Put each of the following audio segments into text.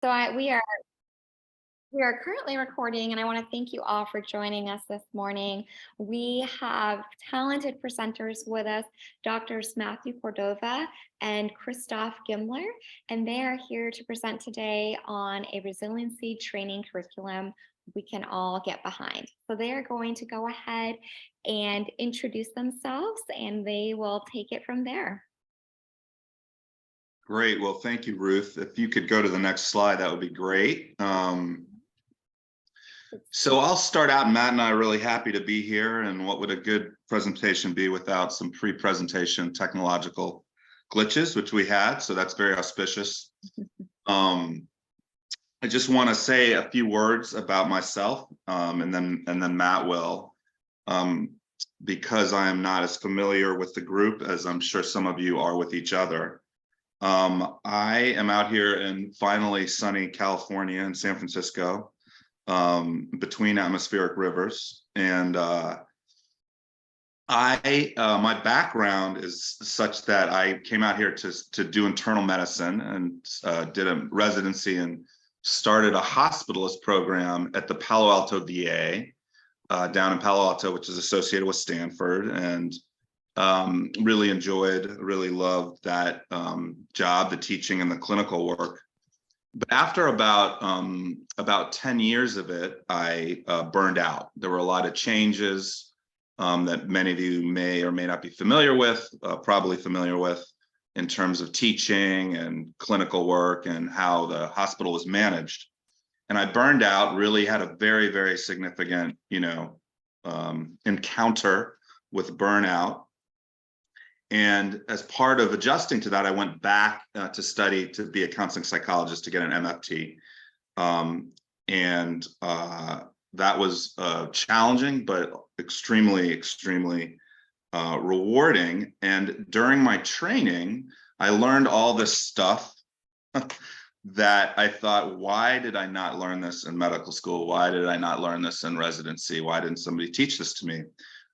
We are currently recording, and I want to thank you all for joining us this morning. We have talented presenters with us, Doctors Matthew Cordova and Christoph Gimler, and they are here to present today on a resiliency training curriculum we can all get behind. So they are going to go ahead and introduce themselves, and they will take it from there. Great. Well, thank you, Ruth. If you could go to the next slide, that would be great. So I'll start out. Matt and I are really happy to be here. And what would a good presentation be without some pre-presentation technological glitches, which we had. So that's very auspicious. I just want to say a few words about myself, and then Matt will, because I am not as familiar with the group as I'm sure some of you are with each other. I am out here in finally sunny California in San Francisco, between atmospheric rivers, and my background is such that I came out here to do internal medicine and did a residency and started a hospitalist program at the Palo Alto VA down in Palo Alto, which is associated with Stanford, and really loved that job, the teaching and the clinical work. But after about 10 years of it, I burned out. There were a lot of changes that many of you may or may not be familiar with, probably familiar with, in terms of teaching and clinical work and how the hospital was managed. And I burned out, really had a very, very significant, encounter with burnout. And as part of adjusting to that, I went back to study to be a counseling psychologist to get an MFT. That was challenging, but extremely rewarding. And during my training, I learned all this stuff that I thought, why did I not learn this in medical school? Why did I not learn this in residency? Why didn't somebody teach this to me?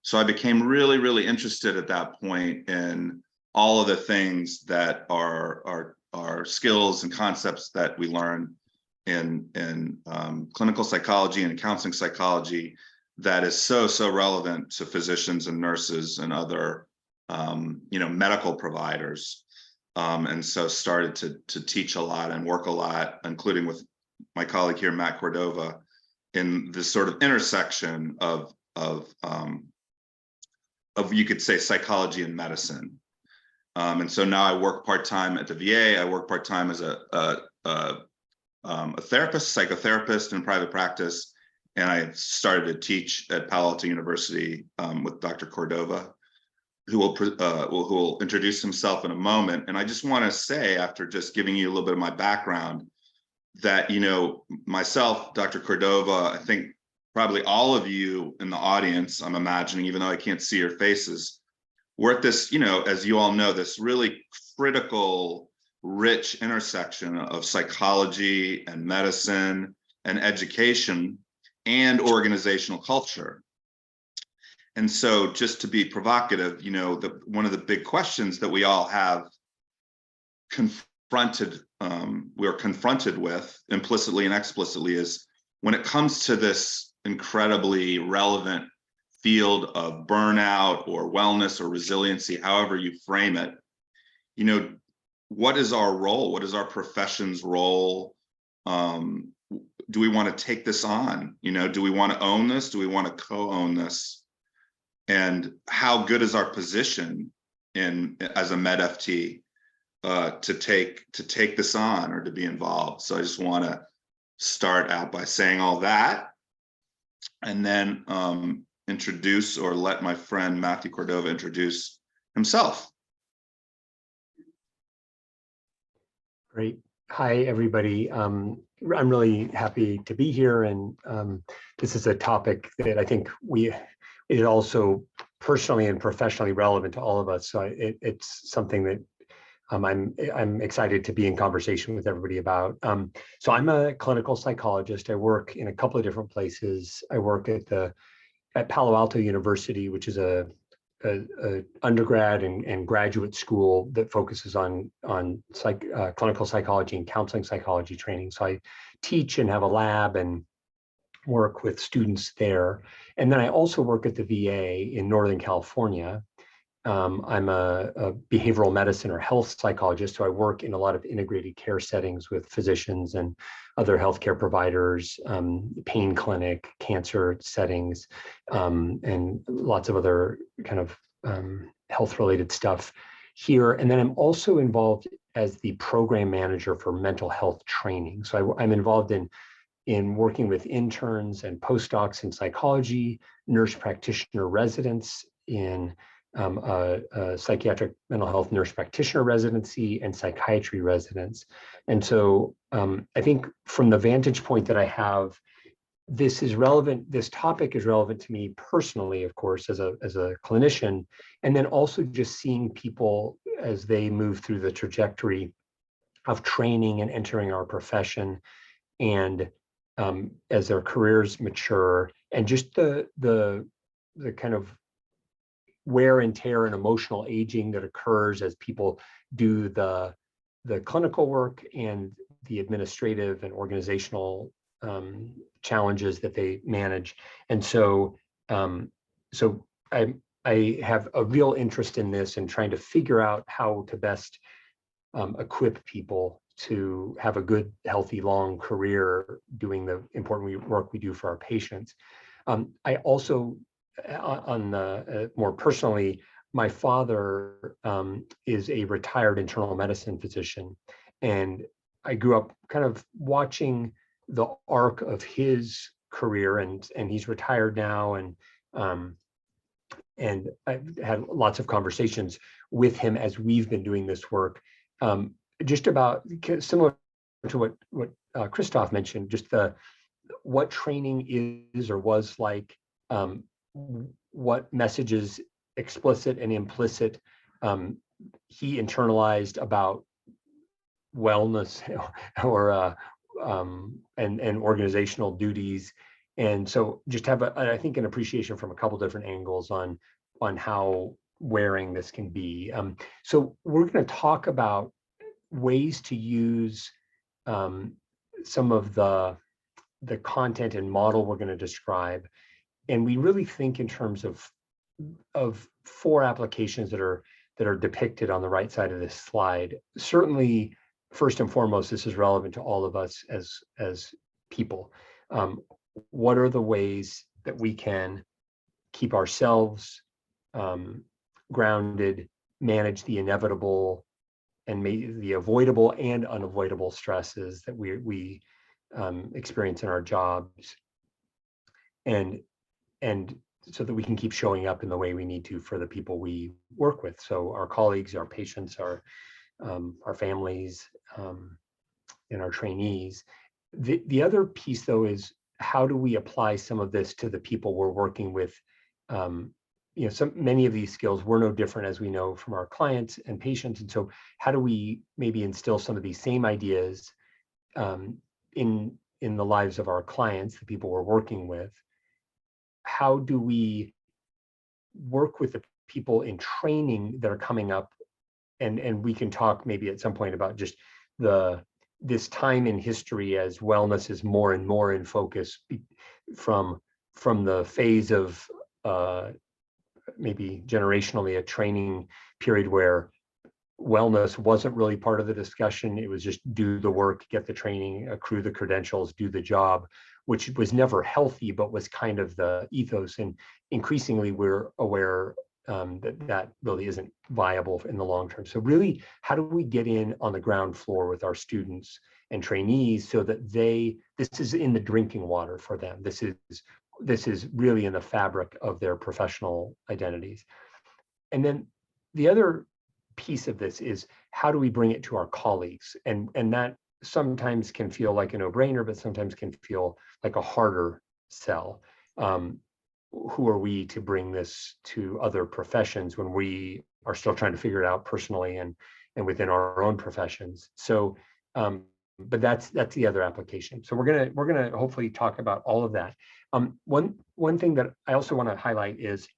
So I became really interested at that point in all of the things that are skills and concepts that we learn in clinical psychology and counseling psychology that is so relevant to physicians and nurses and other medical providers. And so started to teach a lot and work a lot, including with my colleague here, Matt Cordova, in this sort of intersection of you could say psychology and medicine. And so now I work part-time at the VA. I work part-time as a therapist, psychotherapist in private practice. And I started to teach at Palo Alto University with Dr. Cordova, who will introduce himself in a moment. And I just want to say, after just giving you a little bit of my background, that, myself, Dr. Cordova, I think probably all of you in the audience, I'm imagining, even though I can't see your faces, we're at this, as you all know, this really critical, rich intersection of psychology and medicine and education and organizational culture. And so, just to be provocative, one of the big questions that we all have we're confronted with implicitly and explicitly is, when it comes to this incredibly relevant field of burnout or wellness or resiliency, however you frame it, what is our role? What is our profession's role? Do we want to take this on? Do we want to own this? Do we want to co-own this? And how good is our position as a MedFT to take this on or to be involved? So I just want to start out by saying all that, and then introduce, or let my friend Matthew Cordova introduce himself. Great. Hi, everybody. I'm really happy to be here, and this is a topic that I think is also personally and professionally relevant to all of us. So it's something that I'm excited to be in conversation with everybody about. So I'm a clinical psychologist. I work in a couple of different places. I work at Palo Alto University, which is a a undergrad and graduate school that focuses on clinical psychology and counseling psychology training. So I teach and have a lab and work with students there. And then I also work at the VA in Northern California. I'm a behavioral medicine or health psychologist, so I work in a lot of integrated care settings with physicians and other healthcare providers, pain clinic, cancer settings, and lots of other kind of health-related stuff here. And then I'm also involved as the program manager for mental health training. So I'm involved in working with interns and postdocs in psychology, nurse practitioner residents in a psychiatric mental health nurse practitioner residency and psychiatry residents. And so I think from the vantage point that I have, this is relevant, this topic is relevant to me personally, of course, as a clinician, and then also just seeing people as they move through the trajectory of training and entering our profession, and as their careers mature, and just the kind of wear and tear and emotional aging that occurs as people do the clinical work and the administrative and organizational challenges that they manage. And so I have a real interest in this and trying to figure out how to best equip people to have a good, healthy, long career doing the important work we do for our patients. I also, more personally, my father is a retired internal medicine physician, and I grew up kind of watching the arc of his career, and he's retired now, and I've had lots of conversations with him as we've been doing this work, just about similar to what Christoph mentioned, just what training is or was like, what messages, explicit and implicit, he internalized about wellness or and organizational duties. And so just have I think an appreciation from a couple different angles on how wearing this can be. So we're going to talk about ways to use some of the content and model we're going to describe. And we really think in terms of 4 applications that are depicted on the right side of this slide. Certainly, first and foremost, this is relevant to all of us as people. What are the ways that we can keep ourselves grounded, manage the inevitable and the avoidable and unavoidable stresses that we experience in our jobs, and so that we can keep showing up in the way we need to for the people we work with. So our colleagues, our patients, our families, and our trainees. The other piece, though, is how do we apply some of this to the people we're working with? Many of these skills, we're no different, as we know from our clients and patients. And so how do we maybe instill some of these same ideas in the lives of our clients, the people we're working with? How do we work with the people in training that are coming up? And we can talk maybe at some point about just this time in history as wellness is more and more in focus from the phase of maybe generationally a training period where wellness wasn't really part of the discussion. It was just do the work, get the training, accrue the credentials, do the job, which was never healthy, but was kind of the ethos. And increasingly we're aware that really isn't viable in the long term. So really, how do we get in on the ground floor with our students and trainees so that this is in the drinking water for them? This is really in the fabric of their professional identities. And then the other piece of this is how do we bring it to our colleagues? And that sometimes can feel like a no-brainer, but sometimes can feel like a harder sell. Who are we to bring this to other professions when we are still trying to figure it out personally and within our own professions? So, but that's the other application. So we're gonna hopefully talk about all of that. One thing that I also want to highlight is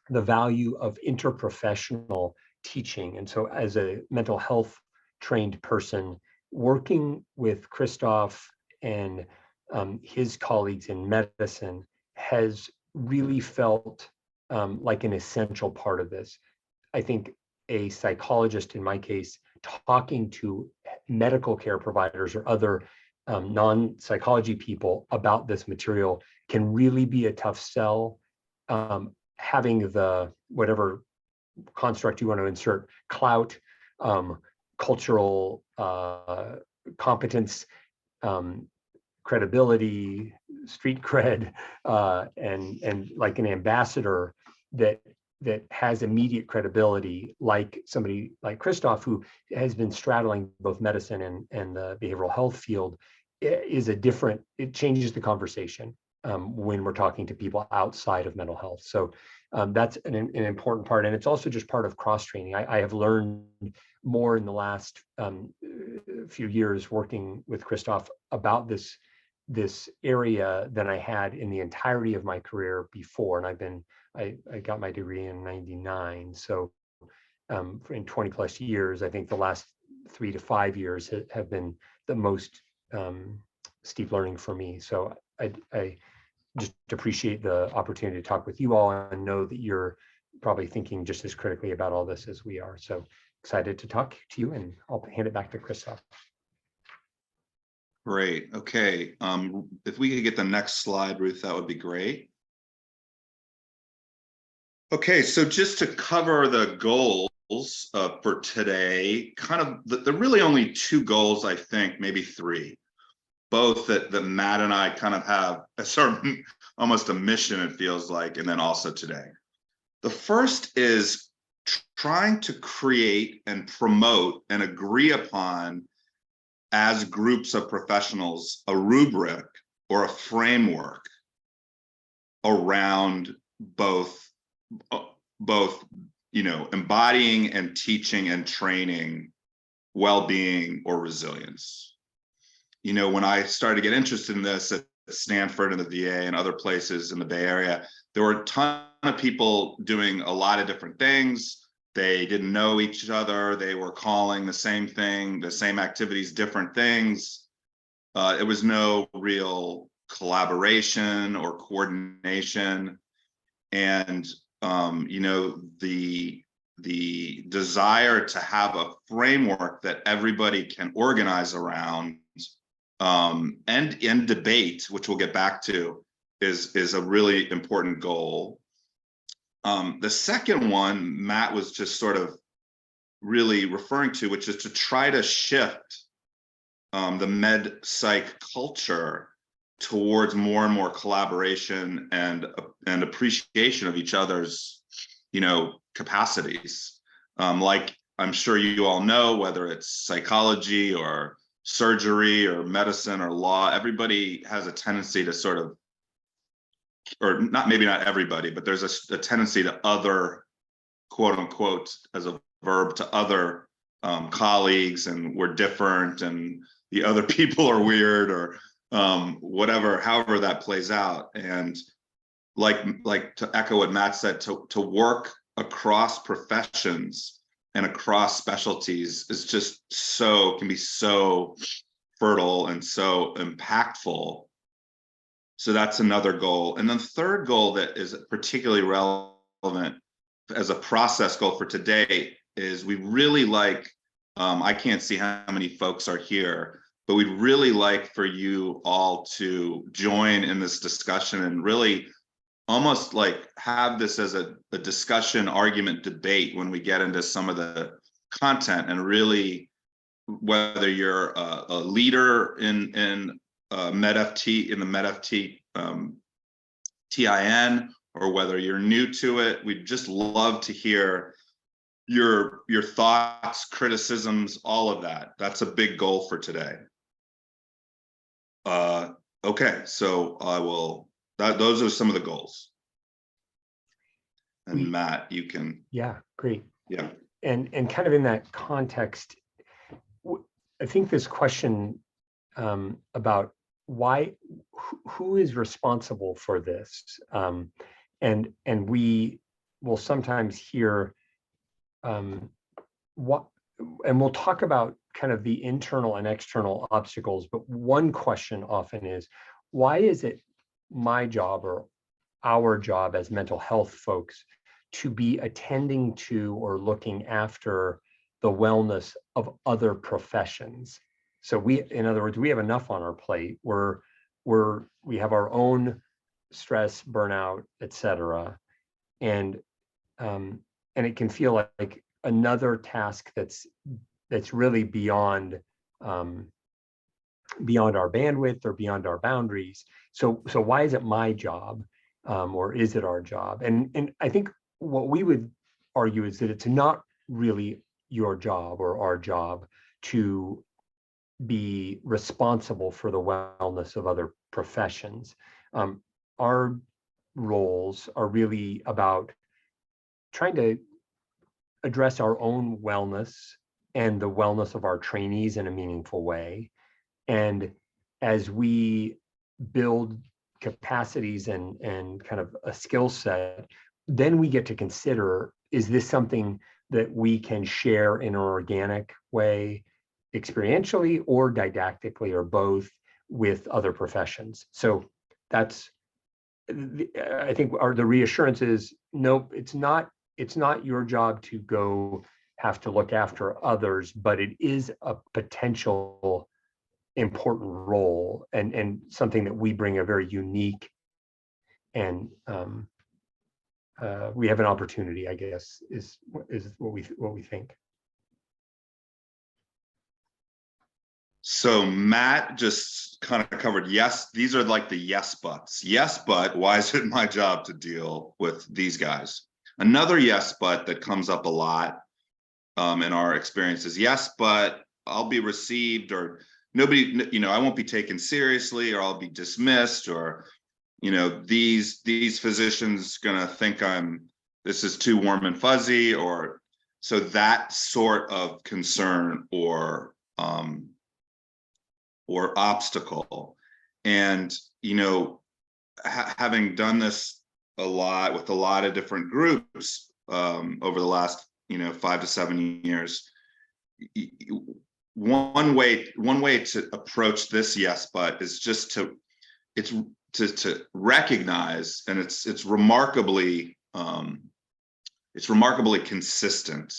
the value of interprofessional teaching. And so as a mental health trained person, working with Christoph and his colleagues in medicine has really felt like an essential part of this. I think a psychologist, in my case, talking to medical care providers or other non-psychology people about this material can really be a tough sell. Having the whatever construct you want to insert, clout, cultural competence, credibility, street cred, and like an ambassador that has immediate credibility, like somebody like Christoph, who has been straddling both medicine and the behavioral health field, is a different, it changes the conversation when we're talking to people outside of mental health. So that's an important part. And it's also just part of cross-training. I have learned more in the last few years working with Christoph about this area than I had in the entirety of my career before. And I got my degree in '99. So in 20 plus years, I think the last 3 to 5 years have been the most steep learning for me. So I just appreciate the opportunity to talk with you all and know that you're probably thinking just as critically about all this as we are. So excited to talk to you, and I'll hand it back to Christoph. Great. Okay. If we could get the next slide, Ruth, that would be great. Okay, so just to cover the goals for today, kind of the really only 2 goals, I think, maybe 3, both that Matt and I kind of have a certain, almost a mission, it feels like, and then also today. The first is trying to create and promote and agree upon, as groups of professionals, a rubric or a framework around both embodying and teaching and training well-being or resilience. When I started to get interested in this at Stanford and the VA and other places in the Bay Area, there were a ton of people doing a lot of different things. They didn't know each other. They were calling the same thing, the same activities, different things. It was no real collaboration or coordination. And the desire to have a framework that everybody can organize around and debate, which we'll get back to, is a really important goal. The second one, Matt was just sort of really referring to, which is to try to shift the med psych culture towards more and more collaboration and appreciation of each other's, capacities. Like I'm sure you all know, whether it's psychology or surgery or medicine or law, everybody has a tendency to sort of, or maybe not everybody, but there's a tendency to other, quote unquote, as a verb, to other colleagues, and we're different, and the other people are weird, or whatever, however that plays out. And like to echo what Matt said, to work across professions and across specialties is just can be so fertile and so impactful. So that's another goal. And then the third goal that is particularly relevant as a process goal for today is we really like, I can't see how many folks are here, but we'd really like for you all to join in this discussion and really almost like have this as a discussion, argument, debate when we get into some of the content, and really, whether you're a leader in MedFT, in the MedFT TIN, or whether you're new to it, we'd just love to hear your thoughts, criticisms, all of that. That's a big goal for today. Okay, so I will, those are some of the goals. And Matt, you can. Yeah, great. Yeah. And kind of in that context, I think this question about who is responsible for this, and we we'll sometimes hear what, and we'll talk about kind of the internal and external obstacles, but one question often is, why is it my job or our job as mental health folks to be attending to or looking after the wellness of other professions? So in other words, we have enough on our plate. We have our own stress, burnout, et cetera. And it can feel like another task that's really beyond our bandwidth or beyond our boundaries. So why is it my job, or is it our job? And I think what we would argue is that it's not really your job or our job to be responsible for the wellness of other professions. Our roles are really about trying to address our own wellness and the wellness of our trainees in a meaningful way. And as we build capacities and kind of a skill set, then we get to consider, is this something that we can share in an organic way, experientially or didactically, or both, with other professions? So that's, I think, the reassurance is, nope, it's not your job to go have to look after others, but it is a potential important role and something that we bring a very unique, and we have an opportunity, I guess, is what we think. So Matt just kind of covered, yes, these are like the yes buts. Yes, but why is it my job to deal with these guys? Another yes, but that comes up a lot in our experience is, yes, but I'll be received, or nobody, I won't be taken seriously, or I'll be dismissed, or, these physicians gonna think this is too warm and fuzzy, or so that sort of concern or obstacle. And, having done this a lot with a lot of different groups over the last, 5 to 7 years, one way to approach this yes but is just to recognize, and it's remarkably consistent,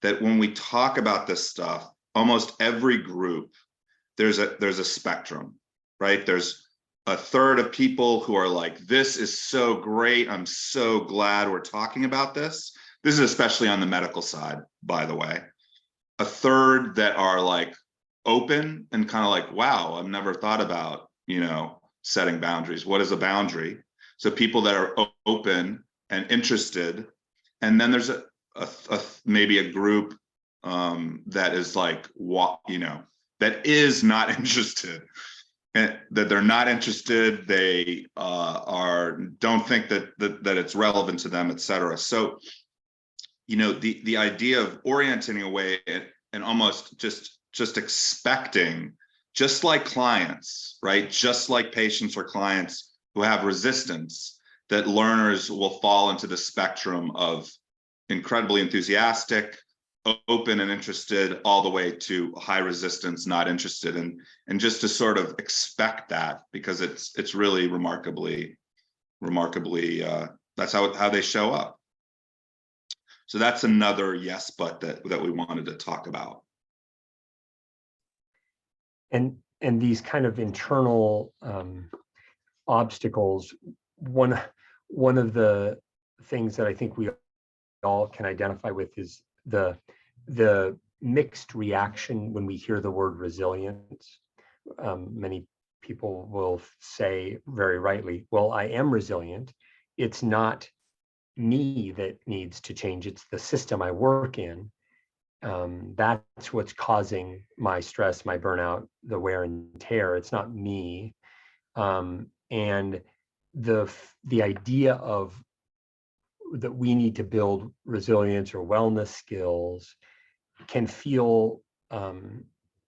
that when we talk about this stuff, almost every group, there's a spectrum, right? There's a third of people who are like, this is so great, I'm so glad we're talking about this. This is especially on the medical side, by the way. A third that are like open and kind of like, wow, I've never thought about, setting boundaries. What is a boundary? So people that are open and interested. And then there's maybe a group that is like, that is not interested, and that they're not interested. They don't think that it's relevant to them, et cetera. So, the idea of orienting away and almost just expecting, just like clients, right? Just like patients or clients who have resistance, that learners will fall into the spectrum of incredibly enthusiastic, open and interested, all the way to high resistance, not interested, and just to sort of expect that, because it's really remarkably that's how they show up. So that's another yes but that we wanted to talk about. And these kind of internal obstacles, one of the things that I think we all can identify with is the mixed reaction when we hear the word resilience. Many people will say very rightly, well, I am resilient. It's not me that needs to change, it's the system I work in. That's what's causing my stress, my burnout, the wear and tear. It's not me. And the idea of that we need to build resilience or wellness skills can feel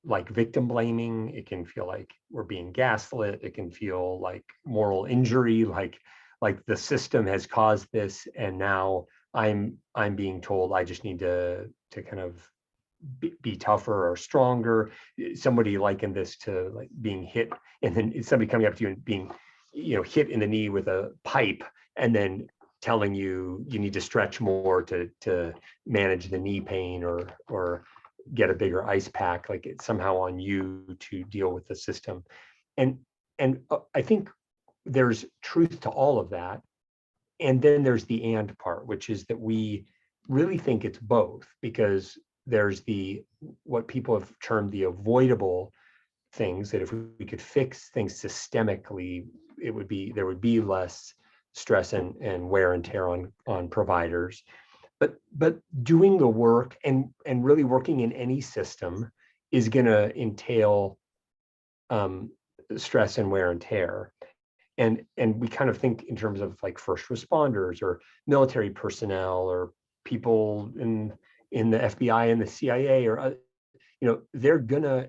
like victim blaming. It can feel like we're being gaslit. It can feel like moral injury, like the system has caused this, and now I'm being told I just need to kind of be tougher or stronger. Somebody likened this to like being hit, and then somebody coming up to you and being, hit in the knee with a pipe, and then telling you need to stretch more to manage the knee pain, or get a bigger ice pack. Like it's somehow on you to deal with the system. And I think there's truth to all of that. And then there's the and part, which is that we really think it's both, because there's what people have termed the avoidable things, that if we could fix things systemically, there would be less stress and wear and tear on providers. But doing the work and really working in any system is going to entail stress and wear and tear. And we kind of think in terms of like first responders or military personnel or people in the FBI and the CIA, or they're gonna,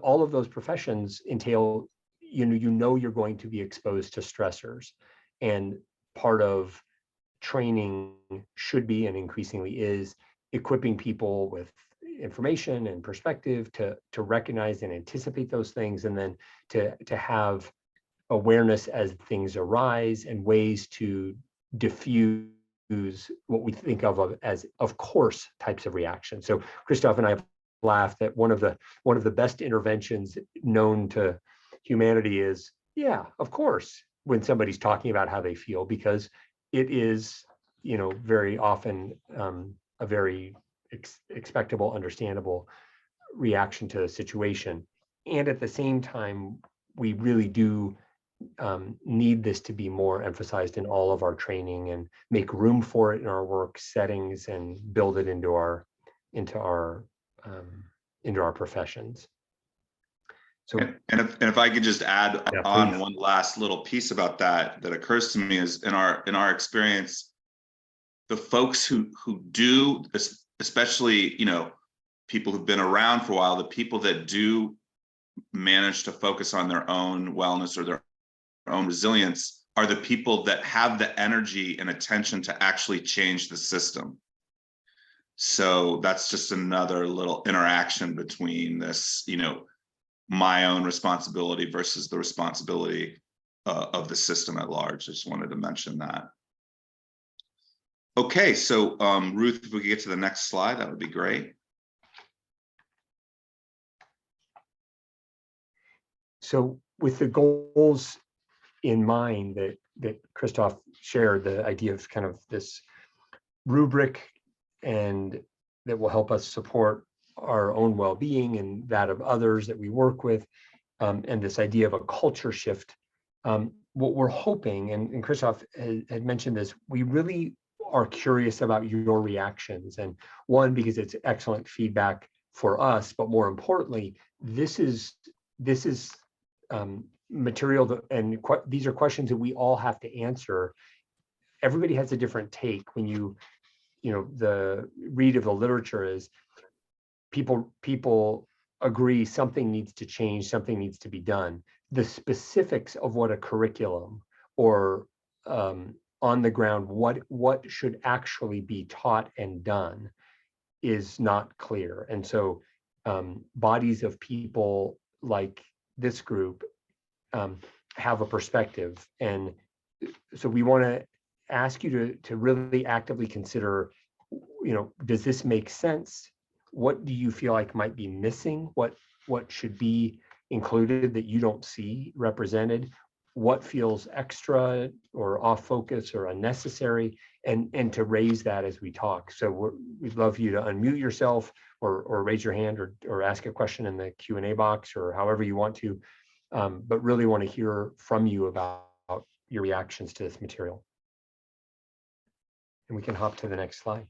all of those professions entail, you're going to be exposed to stressors, and part of training should be, and increasingly is, equipping people with information and perspective to recognize and anticipate those things, and then to have awareness as things arise and ways to diffuse what we think of as of course types of reactions. So Christoph and I have laughed that one of the best interventions known to humanity is, yeah, of course, when somebody's talking about how they feel, because it is, very often a very expectable, understandable reaction to the situation. And at the same time, we really do need this to be more emphasized in all of our training, and make room for it in our work settings, and build it into our professions. So, and if I could just add on please. one last little piece about that occurs to me, is in our experience, the folks who do, especially people who've been around for a while, the people that do manage to focus on their own wellness or their own resilience, are the people that have the energy and attention to actually change the system. So that's just another little interaction between this, my own responsibility versus the responsibility of the system at large. I just wanted to mention that. Okay, so Ruth, if we could get to the next slide, that would be great. So with the goals in mind that Christoph shared, the idea of kind of this rubric, and that will help us support our own well-being and that of others that we work with, and this idea of a culture shift. What we're hoping, and Christoph had mentioned this, we really are curious about your reactions. And one, because it's excellent feedback for us, but more importantly, this is material and these are questions that we all have to answer. Everybody has a different take. When the read of the literature is people agree something needs to change, something needs to be done. The specifics of what a curriculum or on the ground, what should actually be taught and done is not clear. And so bodies of people like this group have a perspective. And so we want to ask you to really actively consider, does this make sense? What do you feel like might be missing? What should be included that you don't see represented? What feels extra or off focus or unnecessary? And to raise that as we talk. So we'd love you to unmute yourself or raise your hand or ask a question in the Q&A box or however you want to, but really want to hear from you about your reactions to this material. And we can hop to the next slide.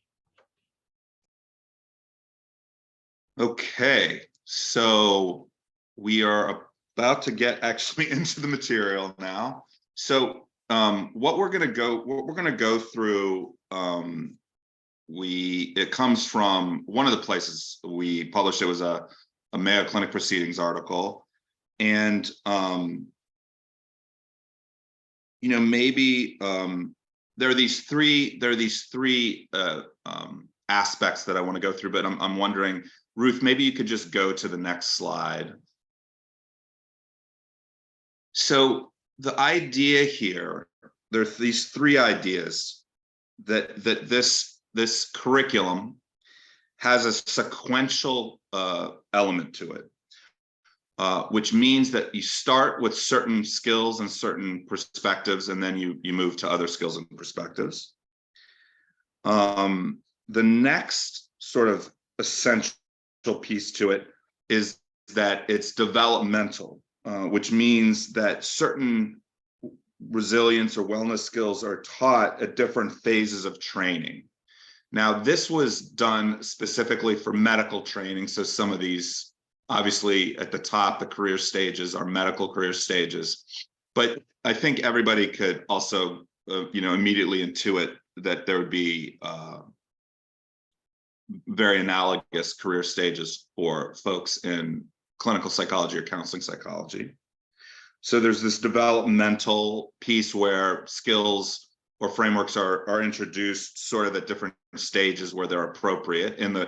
Okay, so we are about to get actually into the material now. So what we're going to go through, it comes from one of the places we published. It was a Mayo Clinic Proceedings article, and maybe there are these three aspects that I want to go through, but I'm wondering, Ruth, maybe you could just go to the next slide. So the idea here, there's these three ideas that this curriculum has a sequential element to it, which means that you start with certain skills and certain perspectives, and then you move to other skills and perspectives. The next sort of essential piece to it is that it's developmental, which means that certain resilience or wellness skills are taught at different phases of training. Now, this was done specifically for medical training. So some of these, obviously at the top, the career stages are medical career stages, but I think everybody could also, immediately intuit that there would be very analogous career stages for folks in clinical psychology or counseling psychology. So there's this developmental piece where skills or frameworks are introduced sort of at different stages where they're appropriate in the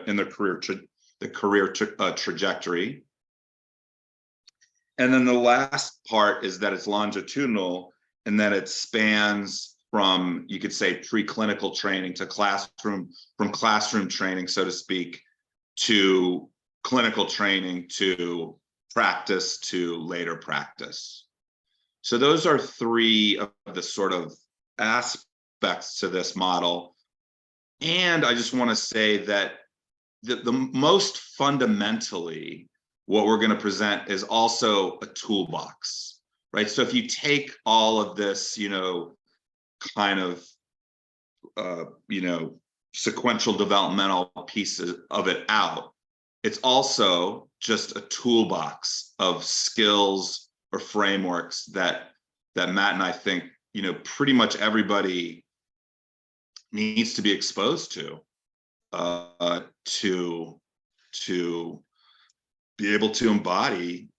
career trajectory. And then the last part is that it's longitudinal, and that it spans from, you could say, preclinical training to from classroom training, so to speak, to clinical training, to practice, to later practice. So those are three of the sort of aspects to this model. And I just want to say that the most fundamentally, what we're going to present is also a toolbox, right? So if you take all of this, kind of, sequential developmental pieces of it out, it's also just a toolbox of skills or frameworks that Matt and I think, pretty much everybody needs to be exposed to be able to embody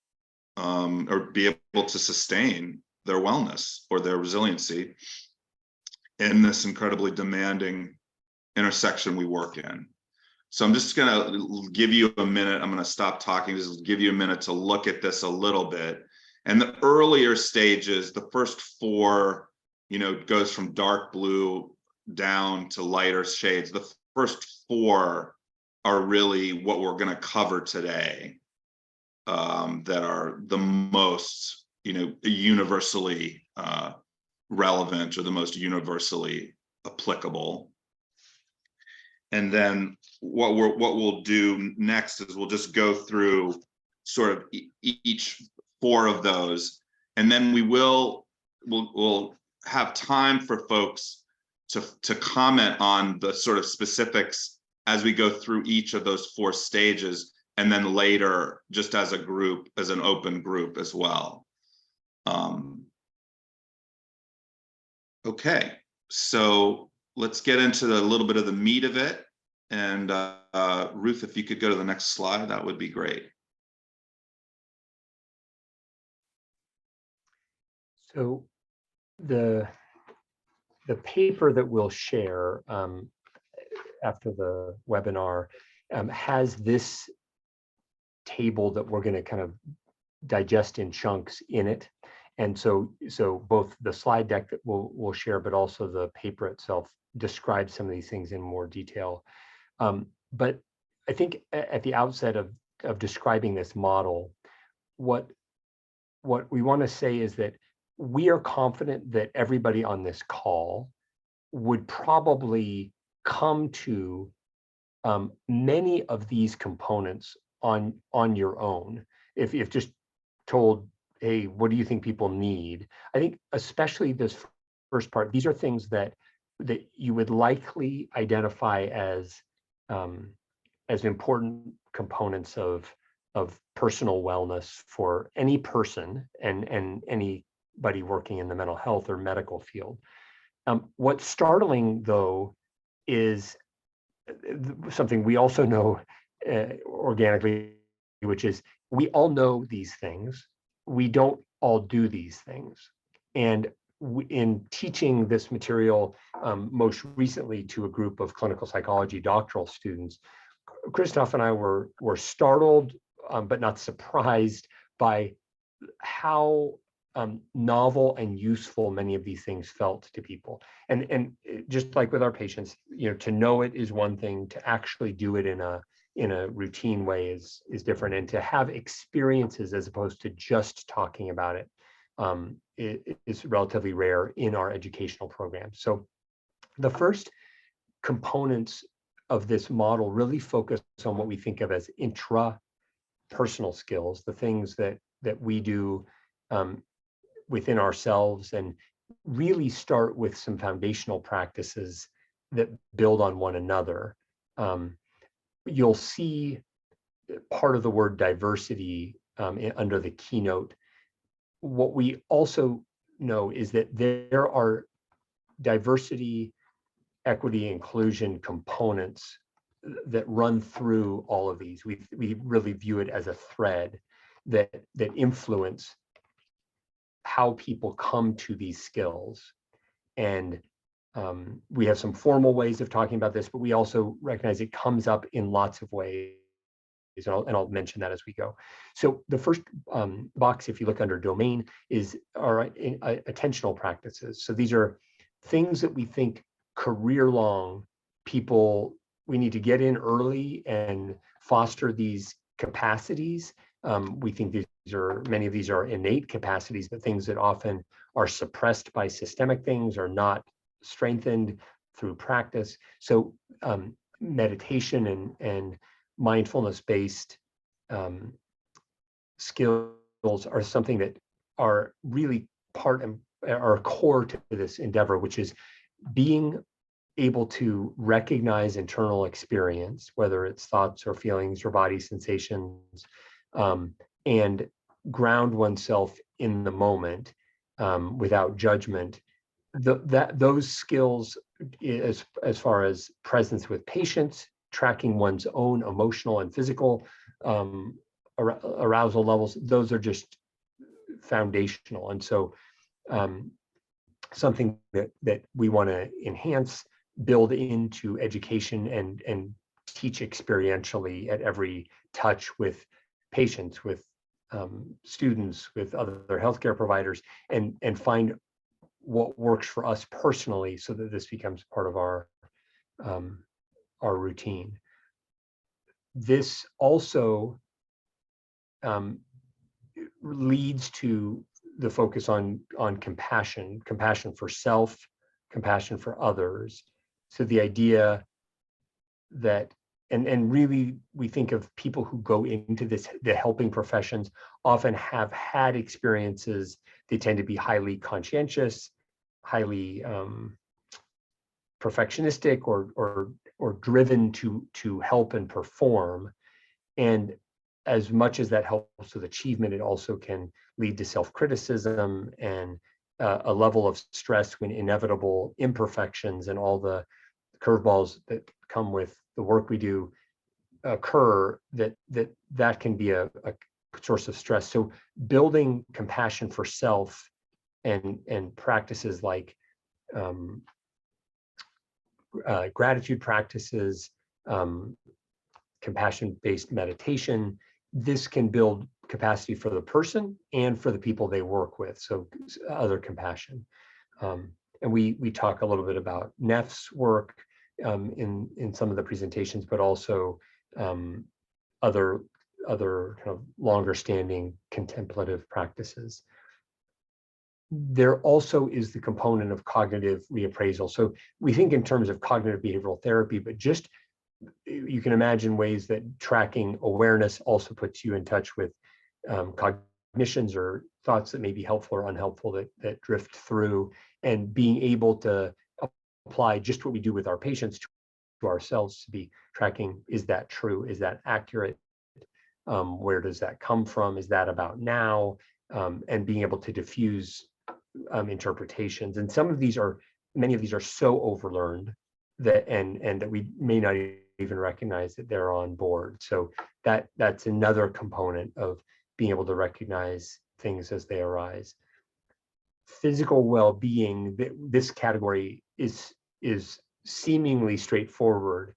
or be able to sustain their wellness or their resiliency in this incredibly demanding intersection we work in. So I'm just going to give you a minute. I'm going to stop talking, just give you a minute to look at this a little bit. And the earlier stages, the first four, goes from dark blue down to lighter shades. The first four are really what we're going to cover today, that are the most, universally relevant or the most universally applicable. And then what we'll do next is we'll just go through sort of each four of those, and then we'll have time for folks to comment on the sort of specifics as we go through each of those four stages, and then later just as a group, as an open group as well. Okay, so let's get into a little bit of the meat of it. And Ruth, if you could go to the next slide, that would be great. So the paper that we'll share after the webinar has this table that we're going to kind of digest in chunks in it. And so both the slide deck that we'll share, but also the paper itself describes some of these things in more detail. But I think at the outset of describing this model, what we want to say is that we are confident that everybody on this call would probably come to many of these components on your own. If just told, hey, what do you think people need? I think especially this first part, these are things that you would likely identify as important components of personal wellness for any person and anybody working in the mental health or medical field. What's startling, though, is something we also know organically, which is we all know these things. We don't all do these things. And in teaching this material most recently to a group of clinical psychology doctoral students, Christoph and I were startled, but not surprised by how novel and useful many of these things felt to people. And just like with our patients, to know it is one thing, to actually do it in a routine way is different, and to have experiences as opposed to just talking about it is relatively rare in our educational programs. So the first components of this model really focus on what we think of as intrapersonal skills, the things that we do within ourselves, and really start with some foundational practices that build on one another. You'll see part of the word diversity under the keynote. What we also know is that there are diversity, equity, inclusion components that run through all of these. We really view it as a thread that influence how people come to these skills. And we have some formal ways of talking about this, but we also recognize it comes up in lots of ways. And I'll mention that as we go. So the first box, if you look under domain, is our attentional practices. So these are things that we think career-long people, we need to get in early and foster these capacities. We think many of these are innate capacities, but things that often are suppressed by systemic things, are not strengthened through practice. So meditation and mindfulness-based skills are something that are really part and are core to this endeavor, which is being able to recognize internal experience, whether it's thoughts or feelings or body sensations, and ground oneself in the moment without judgment. Those skills, as far as presence with patients, tracking one's own emotional and physical arousal levels, those are just foundational. And so something that we want to enhance, build into education, and teach experientially at every touch with patients, with students, with other healthcare providers, and find what works for us personally, so that this becomes part of our routine. This also leads to the focus on compassion for self, compassion for others. So the idea that, and really we think of people who go into the helping professions often have had experiences. They tend to be highly conscientious, highly perfectionistic, or driven to help and perform. And as much as that helps with achievement, it also can lead to self-criticism and a level of stress when inevitable imperfections and all the curveballs that come with the work we do occur, that can be a source of stress. So building compassion for self and practices like gratitude practices, compassion-based meditation, this can build capacity for the person and for the people they work with. So other compassion. And we talk a little bit about Neff's work in some of the presentations, but also other kind of longer standing contemplative practices. There also is the component of cognitive reappraisal. So we think in terms of cognitive behavioral therapy, but just you can imagine ways that tracking awareness also puts you in touch with cognitions or thoughts that may be helpful or unhelpful that drift through, and being able to apply just what we do with our patients to ourselves, to be tracking, is that true? Is that accurate? Where does that come from? Is that about now? And being able to diffuse interpretations. And many of these are so overlearned that that we may not even recognize that they're on board. So that's another component of being able to recognize things as they arise. physical well-being, this category is seemingly straightforward.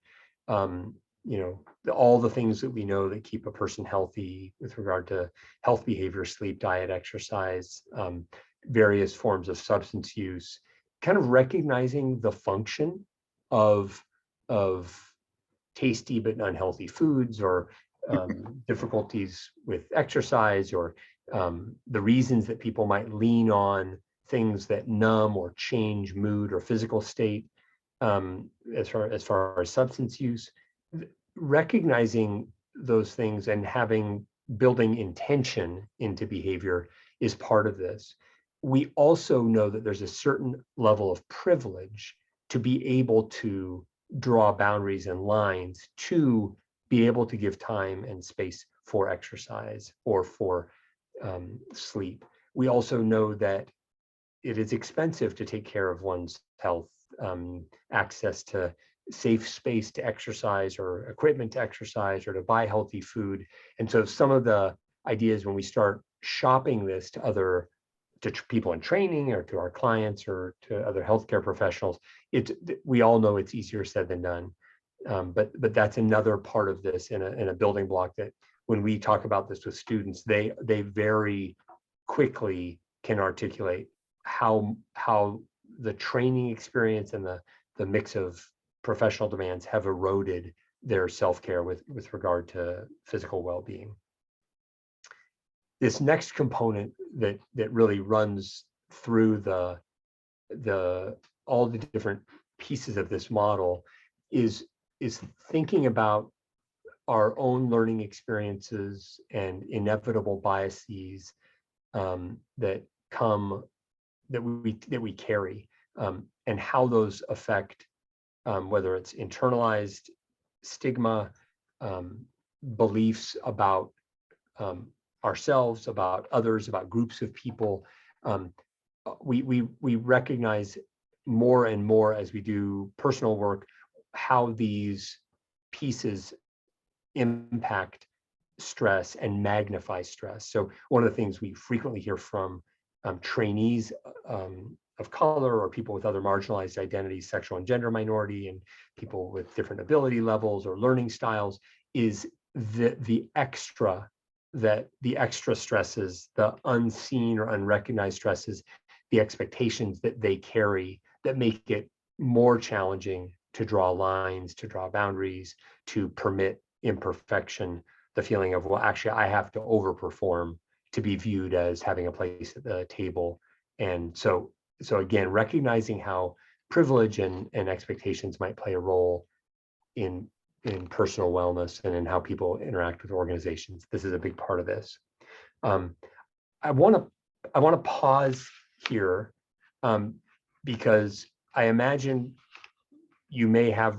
All the things that we know that keep a person healthy with regard to health behavior, sleep, diet, exercise, various forms of substance use, kind of recognizing the function of tasty but unhealthy foods, or difficulties with exercise, or the reasons that people might lean on things that numb or change mood or physical state, as far as substance use. Recognizing those things and building intention into behavior is part of this. We also know that there's a certain level of privilege to be able to draw boundaries and lines, to be able to give time and space for exercise or for sleep. We also know that it is expensive to take care of one's health, access to safe space to exercise, or equipment to exercise, or to buy healthy food. And so some of the ideas when we start shopping this to people in training, or to our clients, or to other healthcare professionals, we all know it's easier said than done. But that's another part of this, in a building block, that when we talk about this with students, they very quickly can articulate how the training experience and the mix of professional demands have eroded their self-care with regard to physical well-being. This next component that really runs through all the different pieces of this model is thinking about our own learning experiences and inevitable biases that we carry, and how those affect whether it's internalized stigma, beliefs about ourselves, about others, about groups of people. We recognize more and more as we do personal work how these pieces impact stress and magnify stress. So one of the things we frequently hear from trainees of color, or people with other marginalized identities, sexual and gender minority, and people with different ability levels or learning styles, is the extra stresses, the unseen or unrecognized stresses, the expectations that they carry, that make it more challenging to draw lines, to draw boundaries, to permit imperfection, the feeling of, well, actually, I have to overperform to be viewed as having a place at the table. And so again, recognizing how privilege and expectations might play a role in personal wellness and in how people interact with organizations. This is a big part of this. I want to pause here because I imagine you may have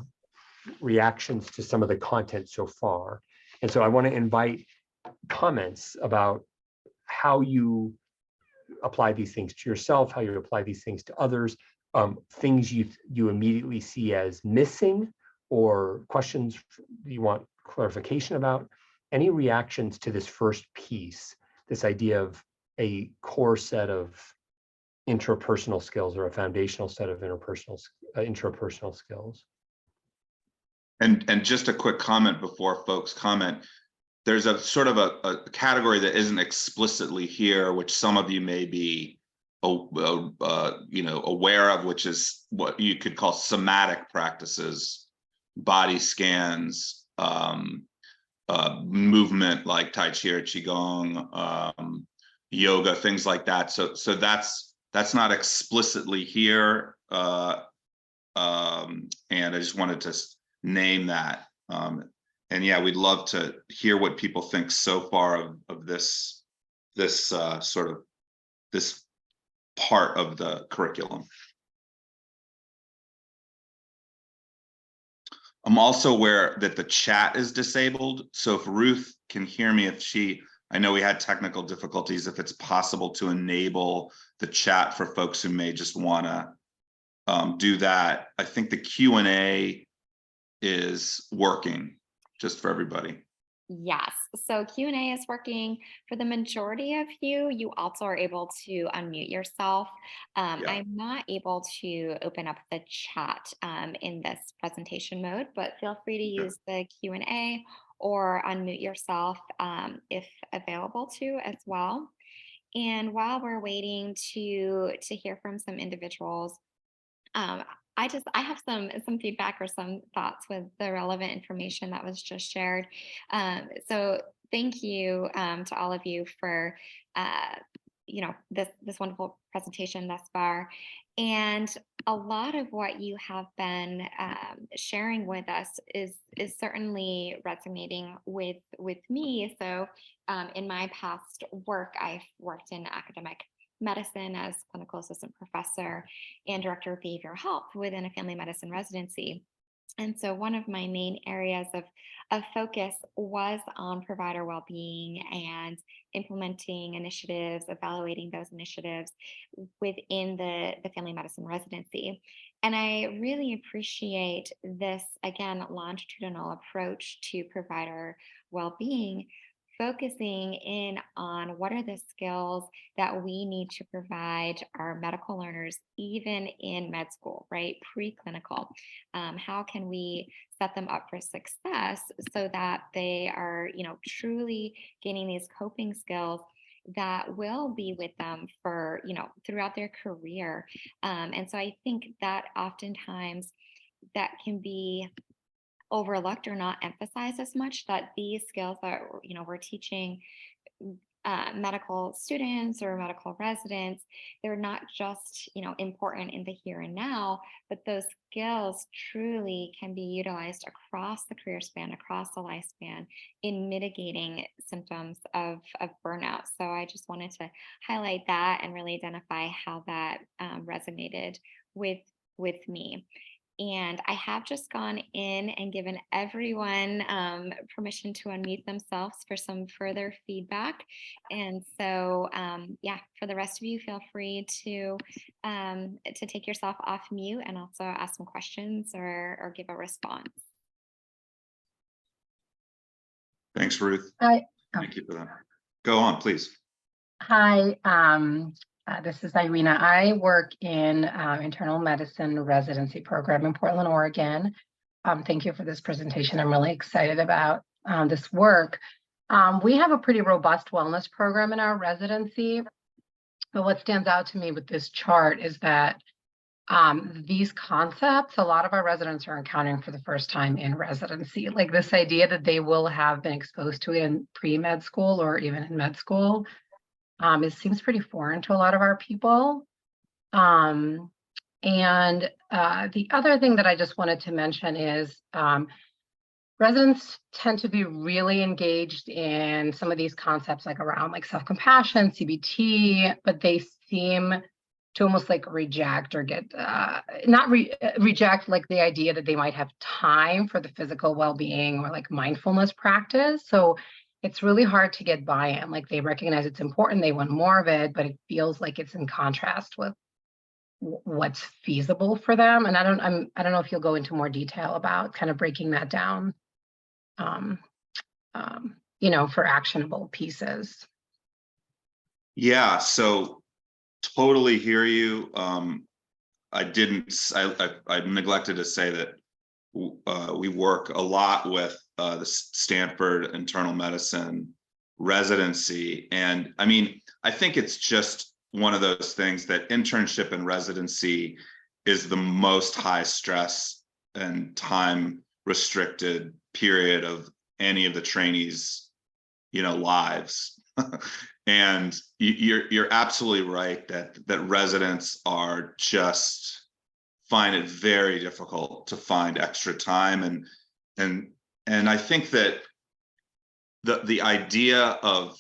reactions to some of the content so far. And so I want to invite comments about how you apply these things to yourself, how you apply these things to others, things you immediately see as missing, or questions you want clarification about. Any reactions to this first piece, this idea of a core set of interpersonal skills, or a foundational set of intrapersonal skills? And just a quick comment before folks comment. There's a sort of a category that isn't explicitly here, which some of you may be aware of, which is what you could call somatic practices, body scans, movement like Tai Chi or Qigong, yoga, things like that. So that's not explicitly here, and I just wanted to name that. And yeah, we'd love to hear what people think so far of this sort of this part of the curriculum. I'm also aware that the chat is disabled. So if Ruth can hear me, I know we had technical difficulties, if it's possible to enable the chat for folks who may just want to do that. I think the Q&A is working, just for everybody. Yes. So Q&A is working. For the majority of you, you also are able to unmute yourself. Yeah. I'm not able to open up the chat in this presentation mode, but feel free to Okay. use the Q&A or unmute yourself if available to as well. And while we're waiting to hear from some individuals, um, I have some feedback or some thoughts with the relevant information that was just shared. So thank you to all of you for uh, this wonderful presentation thus far, and a lot of what you have been sharing with us is certainly resonating with me. So in my past work, I've worked in academic medicine as clinical assistant professor and director of behavioral health within a family medicine residency. And so one of my main areas of focus was on provider well-being and implementing initiatives, evaluating those initiatives within the family medicine residency. And I really appreciate this, again, longitudinal approach to provider well-being, focusing in on what are the skills that we need to provide our medical learners, even in med school, right? Preclinical. How can we set them up for success so that they are, truly gaining these coping skills that will be with them for, throughout their career. And so I think that oftentimes that can be overlooked or not emphasized as much, that these skills that we're teaching medical students or medical residents, they're not just important in the here and now, but those skills truly can be utilized across the career span, across the lifespan, in mitigating symptoms of burnout. So I just wanted to highlight that and really identify how that resonated with me. And I have just gone in and given everyone permission to unmute themselves for some further feedback. And so, yeah, for the rest of you, feel free to take yourself off mute and also ask some questions or give a response. Thanks, Ruth. Hi. Thank you for that. Go on, please. Hi, this is Irina. I work in internal medicine residency program in Portland, Oregon. Thank you for this presentation. I'm really excited about this work. We have a pretty robust wellness program in our residency, but what stands out to me with this chart is that these concepts, a lot of our residents are encountering for the first time in residency, like this idea that they will have been exposed to it in pre-med school or even in med school. It seems pretty foreign to a lot of our people. And the other thing that I just wanted to mention is residents tend to be really engaged in some of these concepts, like around like self-compassion, CBT, but they seem to almost like reject or get reject like the idea that they might have time for the physical well-being or like mindfulness practice. So it's really hard to get buy-in. Like they recognize it's important, they want more of it, but it feels like it's in contrast with what's feasible for them. And I don't know if you'll go into more detail about kind of breaking that down, for actionable pieces. Yeah, so totally hear you. I neglected to say that we work a lot with the Stanford internal medicine residency. And I mean, I think it's just one of those things that internship and residency is the most high stress and time restricted period of any of the trainees, lives. And you're absolutely right that residents are just find it very difficult to find extra time, and I think that the idea of